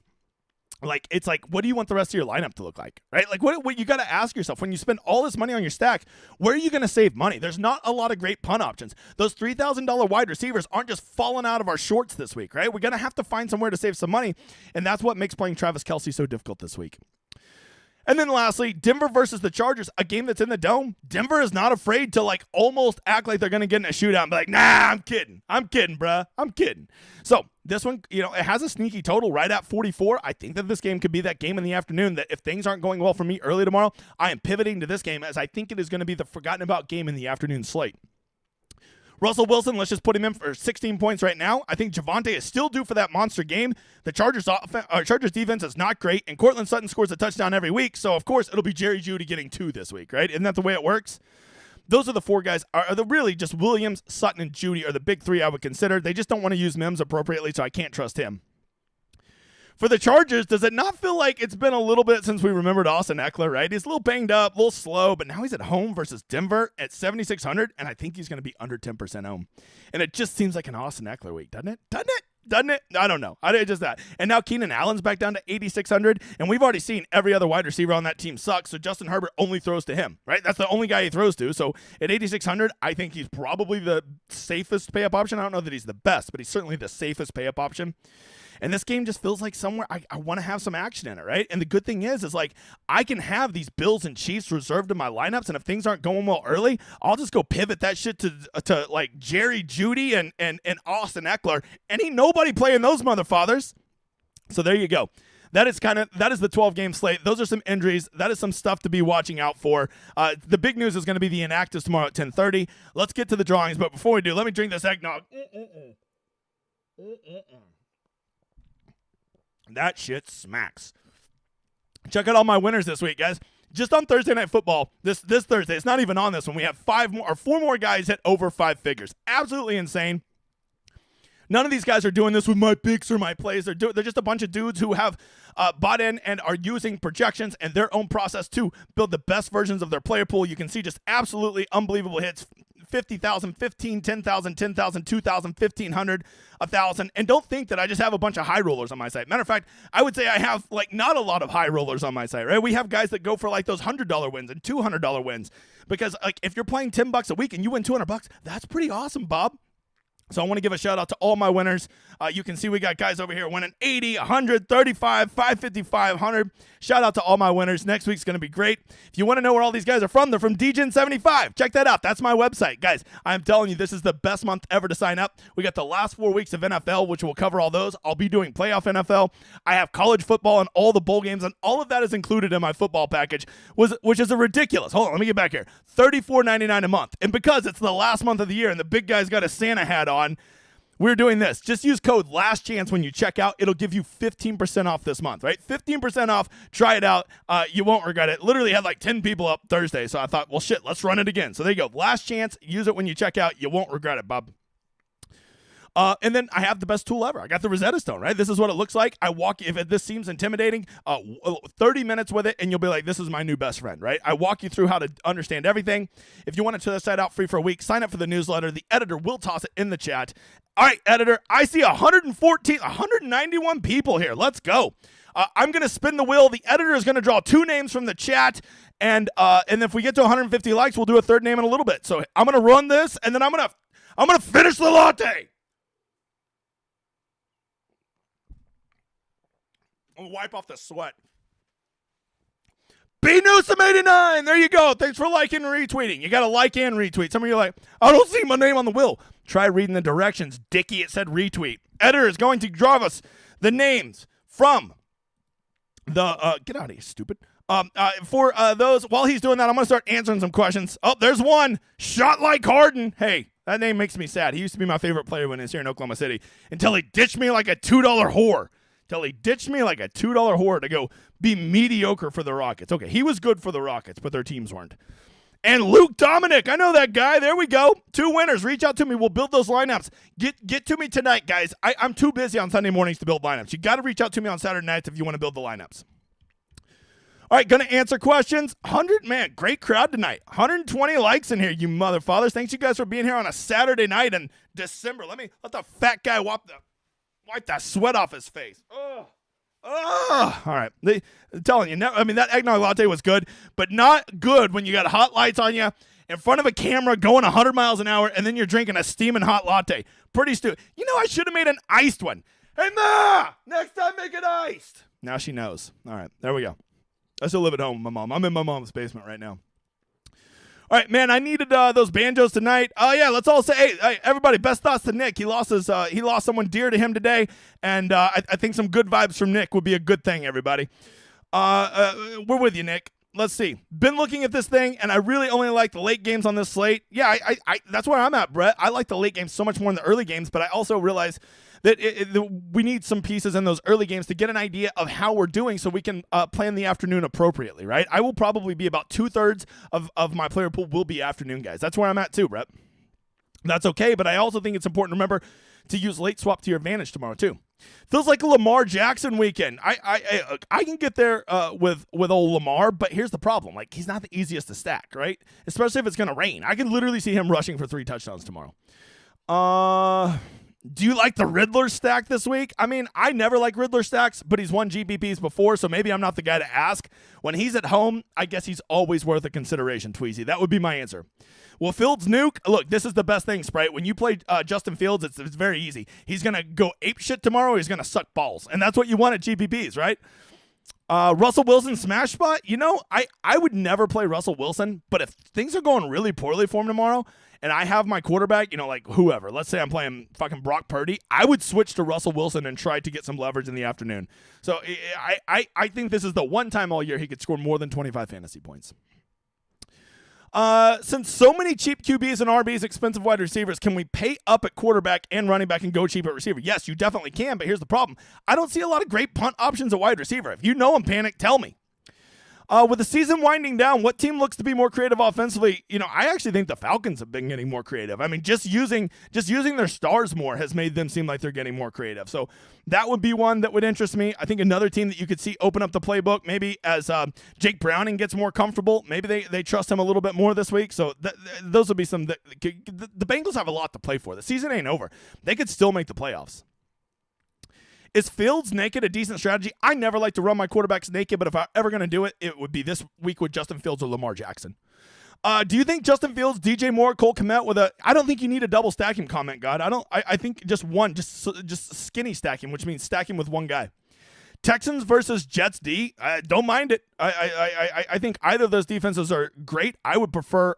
it's what do you want the rest of your lineup to look like, right? What you got to ask yourself, when you spend all this money on your stack, where are you going to save money? There's not a lot of great punt options. Those $3,000 wide receivers aren't just falling out of our shorts this week, right? We're going to have to find somewhere to save some money, and that's what makes playing Travis Kelce so difficult this week. And then lastly, Denver versus the Chargers, a game that's in the dome. Denver is not afraid to almost act like they're going to get in a shootout and be like, nah, I'm kidding, bruh. I'm kidding. So this one, it has a sneaky total right at 44. I think that this game could be that game in the afternoon that if things aren't going well for me early tomorrow, I am pivoting to this game as I think it is going to be the forgotten about game in the afternoon slate. Russell Wilson, let's just put him in for 16 points right now. I think Javonte is still due for that monster game. The Chargers defense is not great, and Cortland Sutton scores a touchdown every week, so of course it'll be Jerry Jeudy getting 2 this week, right? Isn't that the way it works? Those are the 4 guys. Are the really just Williams, Sutton, and Jeudy are the big 3 I would consider. They just don't want to use Mims appropriately, so I can't trust him. For the Chargers, does it not feel like it's been a little bit since we remembered Austin Eckler, right? He's a little banged up, a little slow, but now he's at home versus Denver at 7,600, and I think he's going to be under 10% home. And it just seems like an Austin Eckler week, doesn't it? Doesn't it? I don't know. Just that. And now Keenan Allen's back down to 8,600, and we've already seen every other wide receiver on that team suck, so Justin Herbert only throws to him, right? That's the only guy he throws to. So at 8,600, I think he's probably the safest pay-up option. I don't know that he's the best, but he's certainly the safest pay-up option. And this game just feels like somewhere I want to have some action in it, right? And the good thing is like I can have these Bills and Chiefs reserved in my lineups, and if things aren't going well early, I'll just go pivot that shit to like Jerry Jeudy and Austin Eckler, and ain't nobody playing those motherfathers. So there you go. That is the 12-game slate. Those are some injuries. That is some stuff to be watching out for. The big news is going to be the inactives tomorrow at 10:30. Let's get to the drawings, but before we do, let me drink this eggnog. That shit smacks. Check out all my winners this week, guys. Just on Thursday Night Football, this Thursday, it's not even on this one. We have 4 more guys hit over 5 figures. Absolutely insane. None of these guys are doing this with my picks or my plays. They're just a bunch of dudes who have bought in and are using projections and their own process to build the best versions of their player pool. You can see just absolutely unbelievable hits. 50,000, 15, 10,000, 10,000, 2,000, 1,500, 1,000. And don't think that I just have a bunch of high rollers on my site. Matter of fact, I would say I have like not a lot of high rollers on my site, right? We have guys that go for like those $100 wins and $200 wins because like if you're playing $10 a week and you win $200, that's pretty awesome, Bob. So I want to give a shout out to all my winners. You can see we got guys over here winning 80, 100, 35, 555, 100. Shout out to all my winners. Next week's going to be great. If you want to know where all these guys are from, they're from DGen75. Check that out. That's my website. Guys, I'm telling you, this is the best month ever to sign up. We got the last 4 weeks of NFL, which will cover all those. I'll be doing playoff NFL. I have college football and all the bowl games, and all of that is included in my football package, which is a ridiculous. Hold on, let me get back here. $34.99 a month. And because it's the last month of the year and the big guy's got a Santa hat on, we're doing this. Just use code LASTCHANCE when you check out. It'll give you 15% off this month, right? 15% off. Try it out. You won't regret it. Literally had like 10 people up Thursday, so I thought, well, shit, let's run it again. So there you go. Last chance. Use it when you check out. You won't regret it, Bob. And then I have the best tool ever. I got the Rosetta Stone, right? This is what it looks like. I walk, if this seems intimidating, 30 minutes with it, and you'll be like, this is my new best friend, right? I walk you through how to understand everything. If you want to try the site out free for a week, sign up for the newsletter. The editor will toss it in the chat. All right, editor, I see 191 people here. Let's go. I'm going to spin the wheel. The editor is going to draw 2 names from the chat, and if we get to 150 likes, we'll do a third name in a little bit. So I'm going to run this, and then I'm going to finish the latte. I'm going to wipe off the sweat. B Newsome 89. There you go. Thanks for liking and retweeting. You got to like and retweet. Some of you are like, I don't see my name on the wheel. Try reading the directions. Dickie, it said retweet. Editor is going to draw us the names from the, get out of here, stupid. For those, while he's doing that, I'm going to start answering some questions. Oh, there's one. Shot like Harden. Hey, that name makes me sad. He used to be my favorite player when he was here in Oklahoma City until he ditched me like a $2 whore. To go be mediocre for the Rockets. Okay, he was good for the Rockets, but their teams weren't. And Luke Dominic, I know that guy. There we go. 2 winners. Reach out to me. We'll build those lineups. Get to me tonight, guys. I'm too busy on Sunday mornings to build lineups. You got to reach out to me on Saturday nights if you want to build the lineups. All right, going to answer questions. 100, man, great crowd tonight. 120 likes in here, you motherfathers. Thanks you guys for being here on a Saturday night in December. Let the fat guy wipe that sweat off his face. Ugh. All right. I'm telling you, that eggnog latte was good, but not good when you got hot lights on you in front of a camera going 100 miles an hour, and then you're drinking a steaming hot latte. Pretty stupid. I should have made an iced one. Hey, Ma! Next time, make it iced. Now she knows. All right. There we go. I still live at home with my mom. I'm in my mom's basement right now. All right, man, I needed those banjos tonight. Oh, yeah, let's all say, hey, everybody, best thoughts to Nick. He lost someone dear to him today, and I think some good vibes from Nick would be a good thing, everybody. We're with you, Nick. let's see. Been looking at this thing, and I really only like the late games on this slate. Yeah, I that's where I'm at, Brett. I like the late games so much more than the early games, but I also realize that we need some pieces in those early games to get an idea of how we're doing so we can plan the afternoon appropriately, right? I will probably be about 2/3 of my player pool will be afternoon guys. That's where I'm at too, Brett. That's okay, but I also think it's important to remember to use late swap to your advantage tomorrow too. Feels like a Lamar Jackson weekend. I can get there with old Lamar, but here's the problem. Like, he's not the easiest to stack, right? Especially if it's going to rain. I can literally see him rushing for 3 touchdowns tomorrow. Do you like the Riddler stack this week? I mean, I never like Riddler stacks, but he's won GPPs before, so maybe I'm not the guy to ask. When he's at home, I guess he's always worth a consideration, Tweezy. That would be my answer. Will Fields nuke? Look, this is the best thing, Sprite. When you play Justin Fields, it's very easy. He's going to go ape shit tomorrow. He's going to suck balls, and that's what you want at GPPs, right? Russell Wilson smash spot? You know, I would never play Russell Wilson, but if things are going really poorly for him tomorrow, and I have my quarterback, you know, like whoever, let's say I'm playing fucking Brock Purdy, I would switch to Russell Wilson and try to get some leverage in the afternoon. So I think this is the one time all year he could score more than 25 fantasy points. Since so many cheap QBs and RBs, expensive wide receivers, can we pay up at quarterback and running back and go cheap at receiver? Yes, you definitely can, but here's the problem. I don't see a lot of great punt options at wide receiver. If you know I'm panicked, tell me. With the season winding down, what team looks to be more creative offensively? You know, I actually think the Falcons have been getting more creative. I mean, just using their stars more has made them seem like they're getting more creative. So that would be one that would interest me. I think another team that you could see open up the playbook, maybe as Jake Browning gets more comfortable, maybe they trust him a little bit more this week. So those would be some. The Bengals have a lot to play for. The season ain't over. They could still make the playoffs. Is Fields naked a decent strategy? I never like to run my quarterbacks naked, but if I'm ever going to do it, it would be this week with Justin Fields or Lamar Jackson. Do you think Justin Fields, DJ Moore, Cole Kmet with a? I don't think you need a double stack him comment, God. I think just one, just skinny stack him, which means stack him with one guy. Texans versus Jets D. Don't mind it. I think either of those defenses are great. I would prefer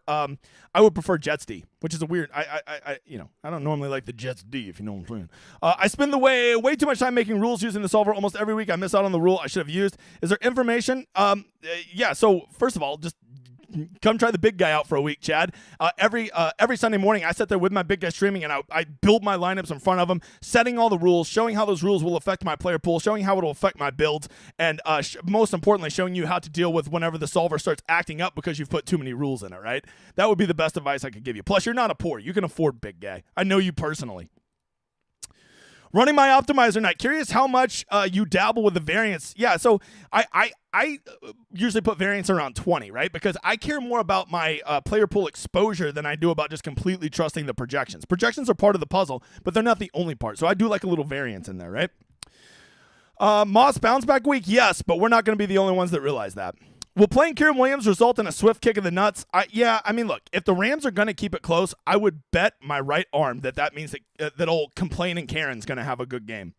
Jets D, which is a weird. I don't normally like the Jets D, if you know what I'm saying. I spend way too much time making rules using the solver almost every week. I miss out on the rule I should have used. Is there information? Yeah. So first of all, just come try the big guy out for a week, Chad. Every Sunday morning, I sit there with my big guy streaming, and I build my lineups in front of him, setting all the rules, showing how those rules will affect my player pool, showing how it will affect my builds, and most importantly, showing you how to deal with whenever the solver starts acting up because you've put too many rules in it, right? That would be the best advice I could give you. Plus, you're not a poor. You can afford big guy. I know you personally. Running my optimizer night. Curious how much you dabble with the variance. Yeah, so I usually put variance around 20, right? Because I care more about my player pool exposure than I do about just completely trusting the projections. Projections are part of the puzzle, but they're not the only part. So I do like a little variance in there, right? Moss bounce back week, yes, but we're not going to be the only ones that realize that. Will playing Kieran Williams result in a swift kick in the nuts? Yeah, I mean, look, if the Rams are going to keep it close, I would bet my right arm that means that old complaining Karen's going to have a good game.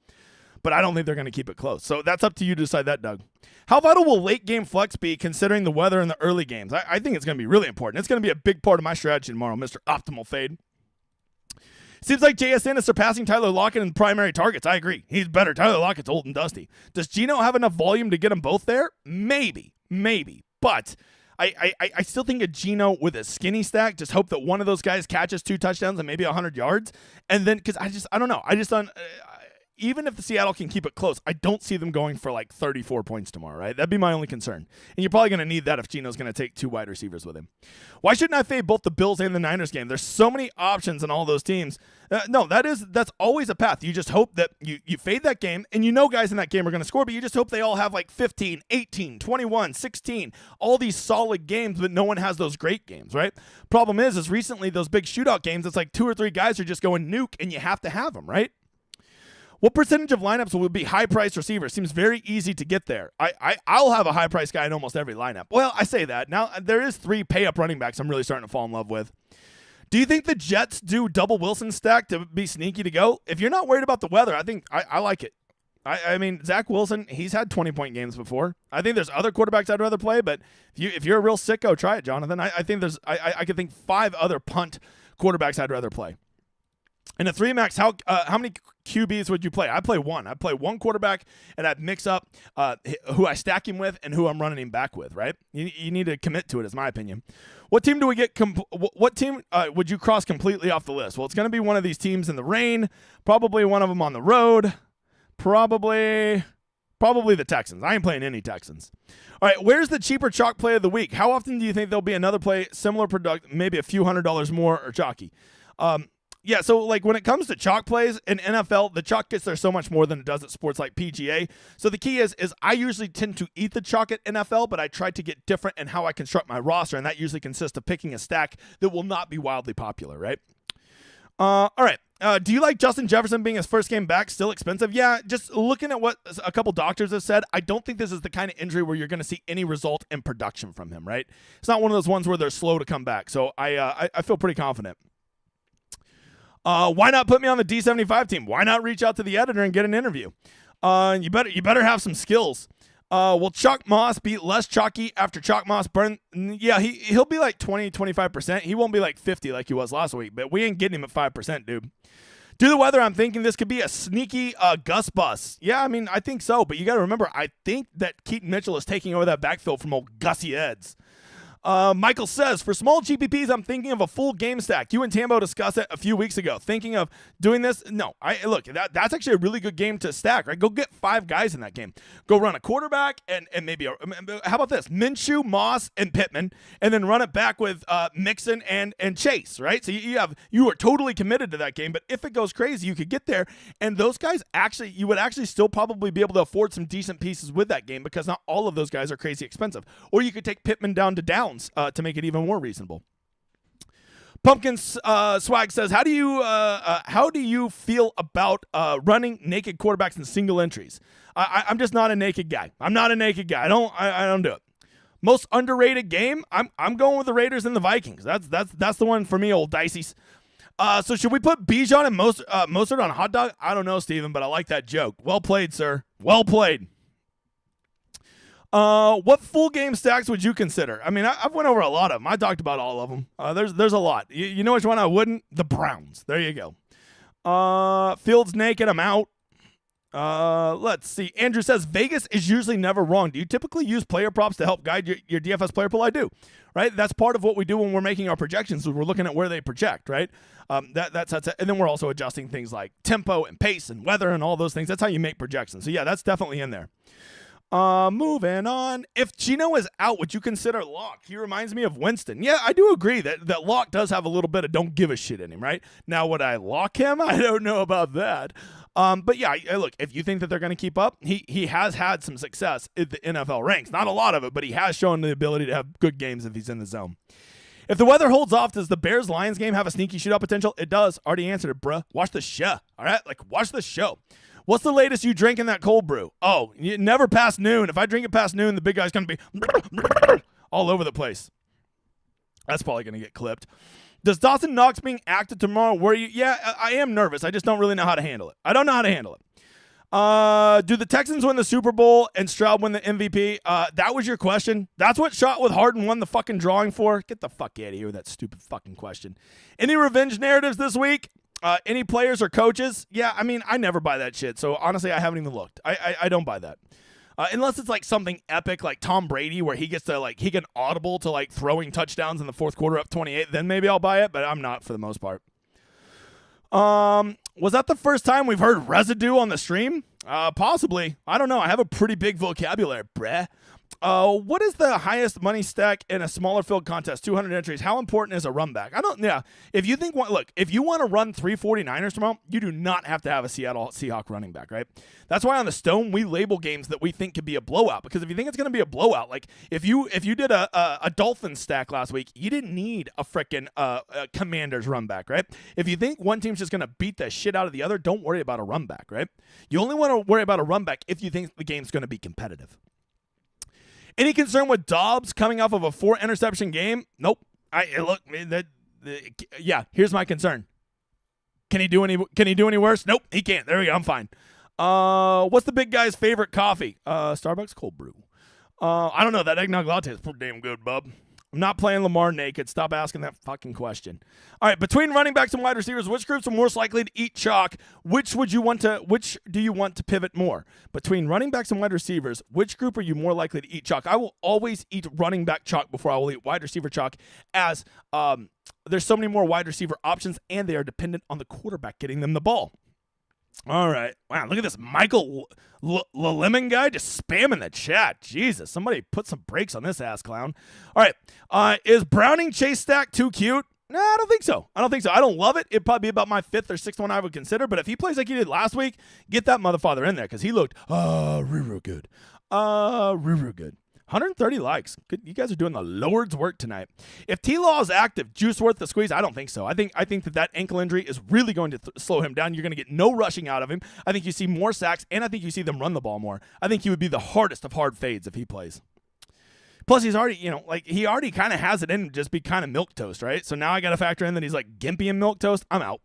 But I don't think they're going to keep it close. So that's up to you to decide that, Doug. How vital will late game flex be considering the weather in the early games? I think it's going to be really important. It's going to be a big part of my strategy tomorrow, Mr. Optimal Fade. Seems like JSN is surpassing Tyler Lockett in primary targets. I agree. He's better. Tyler Lockett's old and dusty. Does Geno have enough volume to get them both there? Maybe. But I still think a Geno with a skinny stack, just hope that one of those guys catches 2 touchdowns and maybe 100 yards. And then, because I don't know. Even if the Seattle can keep it close, I don't see them going for like 34 points tomorrow, right? That'd be my only concern. And you're probably going to need that if Geno's going to take 2 wide receivers with him. Why shouldn't I fade both the Bills and the Niners game? There's so many options in all those teams. No, that's always a path. You just hope that you fade that game, and you know guys in that game are going to score, but you just hope they all have like 15, 18, 21, 16, all these solid games, but no one has those great games, right? Problem is recently those big shootout games, it's like 2 or 3 guys are just going nuke, and you have to have them, right? What percentage of lineups will be high-priced receivers? Seems very easy to get there. I'll have a high-priced guy in almost every lineup. Well, I say that. Now, there is 3 pay-up running backs I'm really starting to fall in love with. Do you think the Jets do double Wilson stack to be sneaky to go? If you're not worried about the weather, I think I like it. I mean, Zach Wilson, he's had 20-point games before. I think there's other quarterbacks I'd rather play, but if you're a real sicko, try it, Jonathan. I think I could think 5 other punt quarterbacks I'd rather play. In a 3-max, how many QBs would you play? I play one. I play one quarterback, and I mix up who I stack him with and who I'm running him back with, right? You need to commit to it, is my opinion. What team do we get? What team would you cross completely off the list? Well, it's going to be one of these teams in the rain, probably one of them on the road, probably the Texans. I ain't playing any Texans. All right, where's the cheaper chalk play of the week? How often do you think there'll be another play, similar product, maybe a few $100s more or chalky? Yeah, so like when it comes to chalk plays in NFL, the chalk gets there so much more than it does at sports like PGA. So the key is I usually tend to eat the chalk at NFL, but I try to get different in how I construct my roster, and that usually consists of picking a stack that will not be wildly popular, right? All right. Do you like Justin Jefferson being his first game back still expensive? Yeah, just looking at what a couple doctors have said, I don't think this is the kind of injury where you're going to see any result in production from him, right? It's not one of those ones where they're slow to come back. So I feel pretty confident. Why not put me on the D75 team? Why not reach out to the editor and get an interview? You better have some skills. Will Chalk Moss be less chalky after Chalk Moss burn? Yeah, he'll be like 20-25%. He won't be like 50 like he was last week, but we ain't getting him at 5%, dude. Due to the weather, I'm thinking this could be a sneaky Gus bus. Yeah, I mean, I think so, but you got to remember, I think that Keaton Mitchell is taking over that backfield from old Gussie Eds. Michael says, for small GPPs, I'm thinking of a full game stack. You and Tambo discussed it a few weeks ago. Thinking of doing this? No. Look, that's actually a really good game to stack, right? Go get 5 guys in that game. Go run a quarterback and maybe how about this? Minshew, Moss, and Pittman, and then run it back with Mixon and Chase, right? So you are totally committed to that game, but if it goes crazy, you could get there, and those guys you would actually still probably be able to afford some decent pieces with that game because not all of those guys are crazy expensive. Or you could take Pittman down to Downs to make it even more reasonable. Pumpkin Swag says, how do you feel about running naked quarterbacks in single entries? I'm just not a naked guy. I'm not a naked guy. I don't do it. Most underrated game? I'm going with the Raiders and the Vikings. That's the one for me, old Dicey's. So should we put Bijan and Mostert on a hot dog? I don't know, Steven, but I like that joke. Well played, sir. Well played. What full game stacks would you consider? I mean, I've went over a lot of them. I talked about all of them. There's a lot. You know which one I wouldn't? The Browns. There you go. Fields naked. I'm out. Let's see. Andrew says, Vegas is usually never wrong. Do you typically use player props to help guide your DFS player pool? I do, right? That's part of what we do when we're making our projections. We're looking at where they project, right? That's and then we're also adjusting things like tempo and pace and weather and all those things. That's how you make projections. So yeah, that's definitely in there. Moving on. If Gino is out, would you consider Locke? He reminds me of Winston. Yeah, I do agree that Locke does have a little bit of don't give a shit in him, right? Now, would I lock him? I don't know about that. But yeah, look, if you think that they're going to keep up, he has had some success in the NFL ranks. Not a lot of it, but he has shown the ability to have good games if he's in the zone. If the weather holds off, does the Bears-Lions game have a sneaky shootout potential? It does. Already answered it, bruh. Watch the show. All right? Watch the show. What's the latest you drink in that cold brew? Oh, never past noon. If I drink it past noon, the big guy's going to be all over the place. That's probably going to get clipped. Does Dawson Knox being active tomorrow worry you? Yeah, I am nervous. I just don't really know how to handle it. I don't know how to handle it. Do the Texans win the Super Bowl and Stroud win the MVP? That was your question. That's what Shot with Harden won the fucking drawing for? Get the fuck out of here with that stupid fucking question. Any revenge narratives this week? Any players or coaches? Yeah, I mean, I never buy that shit. So honestly, I haven't even looked. I don't buy that. Unless it's like something epic like Tom Brady where he gets to he can audible to throwing touchdowns in the fourth quarter up 28, then maybe I'll buy it, but I'm not for the most part. Was that the first time we've heard residue on the stream? Possibly. I don't know. I have a pretty big vocabulary, bruh. What is the highest money stack in a smaller field contest? 200 entries. How important is a run back? If you think, look, if you want to run 349ers tomorrow, you do not have to have a Seattle Seahawk running back, right? That's why on the Stone, we label games that we think could be a blowout, because if you think it's going to be a blowout, if you did a Dolphins stack last week, you didn't need a frickin' Commanders run back, right? If you think one team's just going to beat the shit out of the other, don't worry about a run back, right? You only want to worry about a run back if you think the game's going to be competitive. Any concern with Dobbs coming off of a 4-interception game? Nope. Here's my concern. Can he do any worse? Nope, he can't. There we go. I'm fine. What's the big guy's favorite coffee? Starbucks cold brew. I don't know. That eggnog latte is pretty damn good, bub. I'm not playing Lamar naked. Stop asking that fucking question. All right, between running backs and wide receivers, which groups are most likely to eat chalk? Which do you want to pivot more? Between running backs and wide receivers, which group are you more likely to eat chalk? I will always eat running back chalk before I will eat wide receiver chalk, as there's so many more wide receiver options, and they are dependent on the quarterback getting them the ball. All right. Wow, look at this Michael Lemon guy just spamming the chat. Jesus, somebody put some brakes on this ass clown. All right. Is Browning Chase stack too cute? No, I don't think so. I don't love it. It'd probably be about my 5th or 6th one I would consider. But if he plays like he did last week, get that motherfucker in there because he looked real good. Real good. 130 likes. Good. You guys are doing the Lord's work tonight. If T-Law is active, juice worth the squeeze? I don't think so. I think that ankle injury is really going to slow him down. You're going to get no rushing out of him. I think you see more sacks, and I think you see them run the ball more. I think he would be the hardest of hard fades if he plays. Plus, he's already, he already kind of has it in him, just be kind of milquetoast, right? So now I got to factor in that he's like gimpy and milquetoast. I'm out.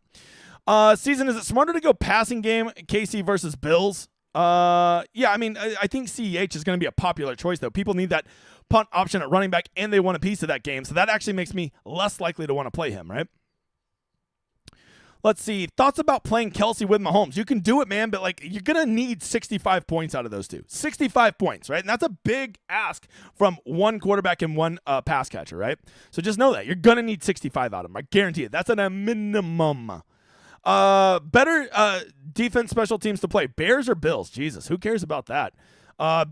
Season, is it smarter to go passing game KC versus Bills? I think CEH is going to be a popular choice, though. People need that punt option at running back, and they want a piece of that game. So that actually makes me less likely to want to play him, right? Let's see. Thoughts about playing Kelsey with Mahomes. You can do it, man, but you're going to need 65 points out of those two. 65 points, right? And that's a big ask from one quarterback and one pass catcher, right? So just know that. You're going to need 65 out of them. I guarantee it. That's at a minimum. Better defense special teams to play. Bears or Bills? Jesus, who cares about that?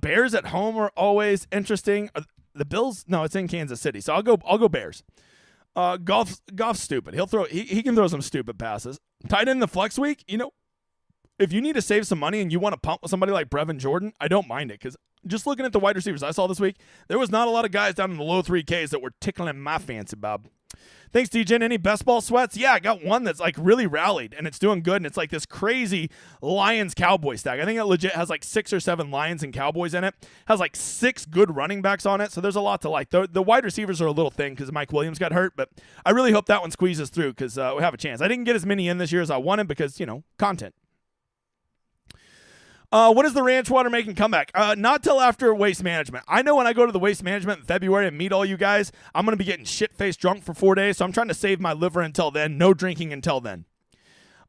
Bears at home are always interesting. The Bills? No, it's in Kansas City. So I'll go Bears. Goff's stupid. He can throw some stupid passes. Tight end in the flex week, if you need to save some money and you want to pump with somebody like Brevin Jordan, I don't mind it because just looking at the wide receivers I saw this week, there was not a lot of guys down in the low 3Ks that were tickling my fancy, Bob. Thanks, DJ. Any best ball sweats? Yeah, I got one that's really rallied and it's doing good. And it's this crazy Lions Cowboy stack. I think it legit has 6 or 7 Lions and Cowboys in it. Has 6 good running backs on it. So there's a lot to like. The wide receivers are a little thin because Mike Williams got hurt, but I really hope that one squeezes through because we have a chance. I didn't get as many in this year as I wanted because, content. When is the ranch water making comeback? Not till after Waste Management. I know when I go to the Waste Management in February and meet all you guys, I'm going to be getting shit-faced drunk for 4 days, so I'm trying to save my liver until then. No drinking until then.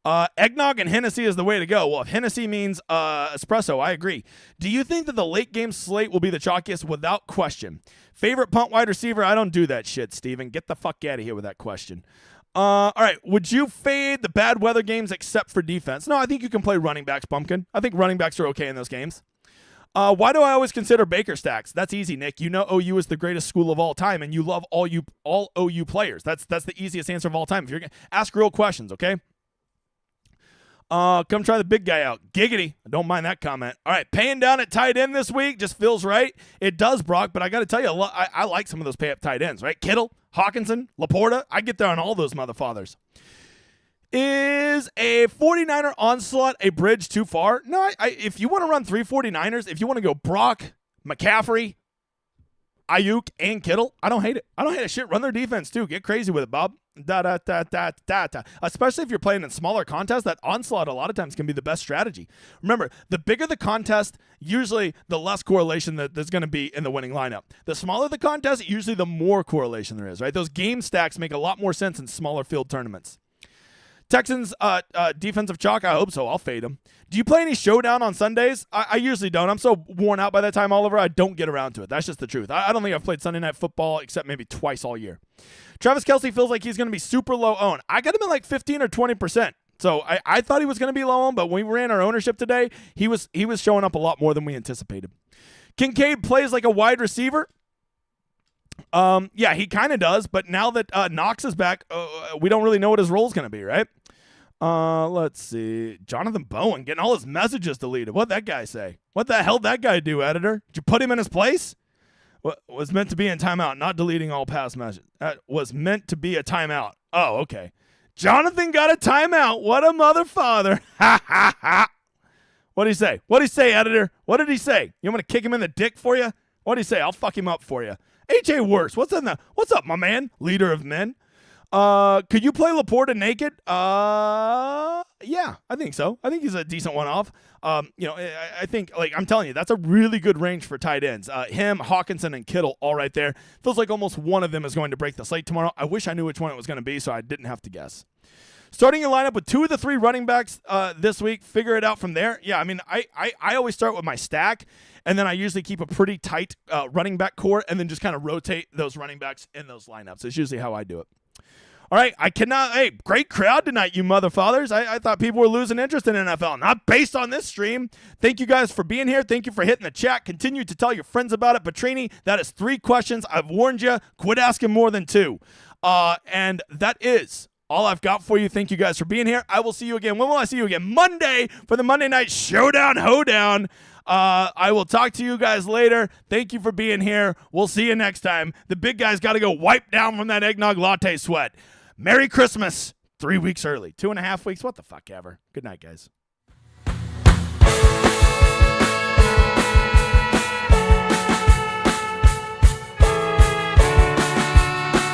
Eggnog and Hennessy is the way to go. Well, if Hennessy means espresso, I agree. Do you think that the late game slate will be the chalkiest? Without question. Favorite punt wide receiver? I don't do that shit, Steven. Get the fuck out of here with that question. All right, would you fade the bad weather games except for defense? No, I think you can play running backs, Pumpkin. I think running backs are okay in those games. Why do I always consider Baker stacks? That's easy, Nick. OU is the greatest school of all time, and you love all OU players. That's the easiest answer of all time. If you're gonna ask real questions, okay? Come try the big guy out. Giggity. I don't mind that comment. All right, paying down at tight end this week just feels right. It does, Brock, but I got to tell you, I like some of those pay-up tight ends, right? Kittle, Hawkinson, Laporta. I get there on all those motherfathers. Is a 49er onslaught a bridge too far? No, if you want to run 3 49ers, if you want to go Brock, McCaffrey, Ayuk, and Kittle, I don't hate it. I don't hate a shit. Run their defense, too. Get crazy with it, Bob. Especially if you're playing in smaller contests, that onslaught a lot of times can be the best strategy. Remember, the bigger the contest, usually the less correlation that there's going to be in the winning lineup. The smaller the contest, usually the more correlation there is, right? Those game stacks make a lot more sense in smaller field tournaments. Texans defensive chalk, I hope so. I'll fade them. Do you play any Showdown on Sundays? I usually don't. I'm so worn out by that time, Oliver, I don't get around to it. That's just the truth. I don't think I've played Sunday Night Football except maybe twice all year. Travis Kelce feels like he's going to be super low owned. I got him at 15 or 20%. So I thought he was going to be low owned, but when we ran our ownership today, he was showing up a lot more than we anticipated. Kincaid plays like a wide receiver. Yeah, he kind of does, but now that Knox is back, we don't really know what his role is going to be, right? Let's see. Jonathan Bowen getting all his messages deleted. What'd that guy say? What the hell did that guy do, editor? Did you put him in his place? What was meant to be in timeout, not deleting all past messages. That was meant to be a timeout. Oh, okay. Jonathan got a timeout. What a motherfather. Ha, ha, ha. What'd he say? What'd he say, editor? What did he say? You want me to kick him in the dick for you? What'd he say? I'll fuck him up for you. AJ Worse. What's up, my man? Leader of men. Could you play Laporta naked? Yeah, I think so. I think he's a decent one-off. I think, like, I'm telling you, that's a really good range for tight ends. Him, Hawkinson, and Kittle all right there. Feels like almost one of them is going to break the slate tomorrow. I wish I knew which one it was going to be, so I didn't have to guess. Starting a lineup with 2 of the 3 running backs this week, figure it out from there. Yeah, I mean, I always start with my stack, and then I usually keep a pretty tight running back core, and then just kind of rotate those running backs in those lineups. It's usually how I do it. All right, great crowd tonight, you mother fathers. I thought people were losing interest in NFL, not based on this stream. Thank you guys for being here. Thank you for hitting the chat. Continue to tell your friends about it. Petrini, that is 3 questions. I've warned you. Quit asking more than 2. And that is all I've got for you. Thank you guys for being here. I will see you again. When will I see you again? Monday for the Monday Night Showdown Hoedown. I will talk to you guys later. Thank you for being here. We'll see you next time. The big guy's got to go wipe down from that eggnog latte sweat. Merry Christmas. 3 weeks early. 2.5 weeks. What the fuck ever. Good night, guys.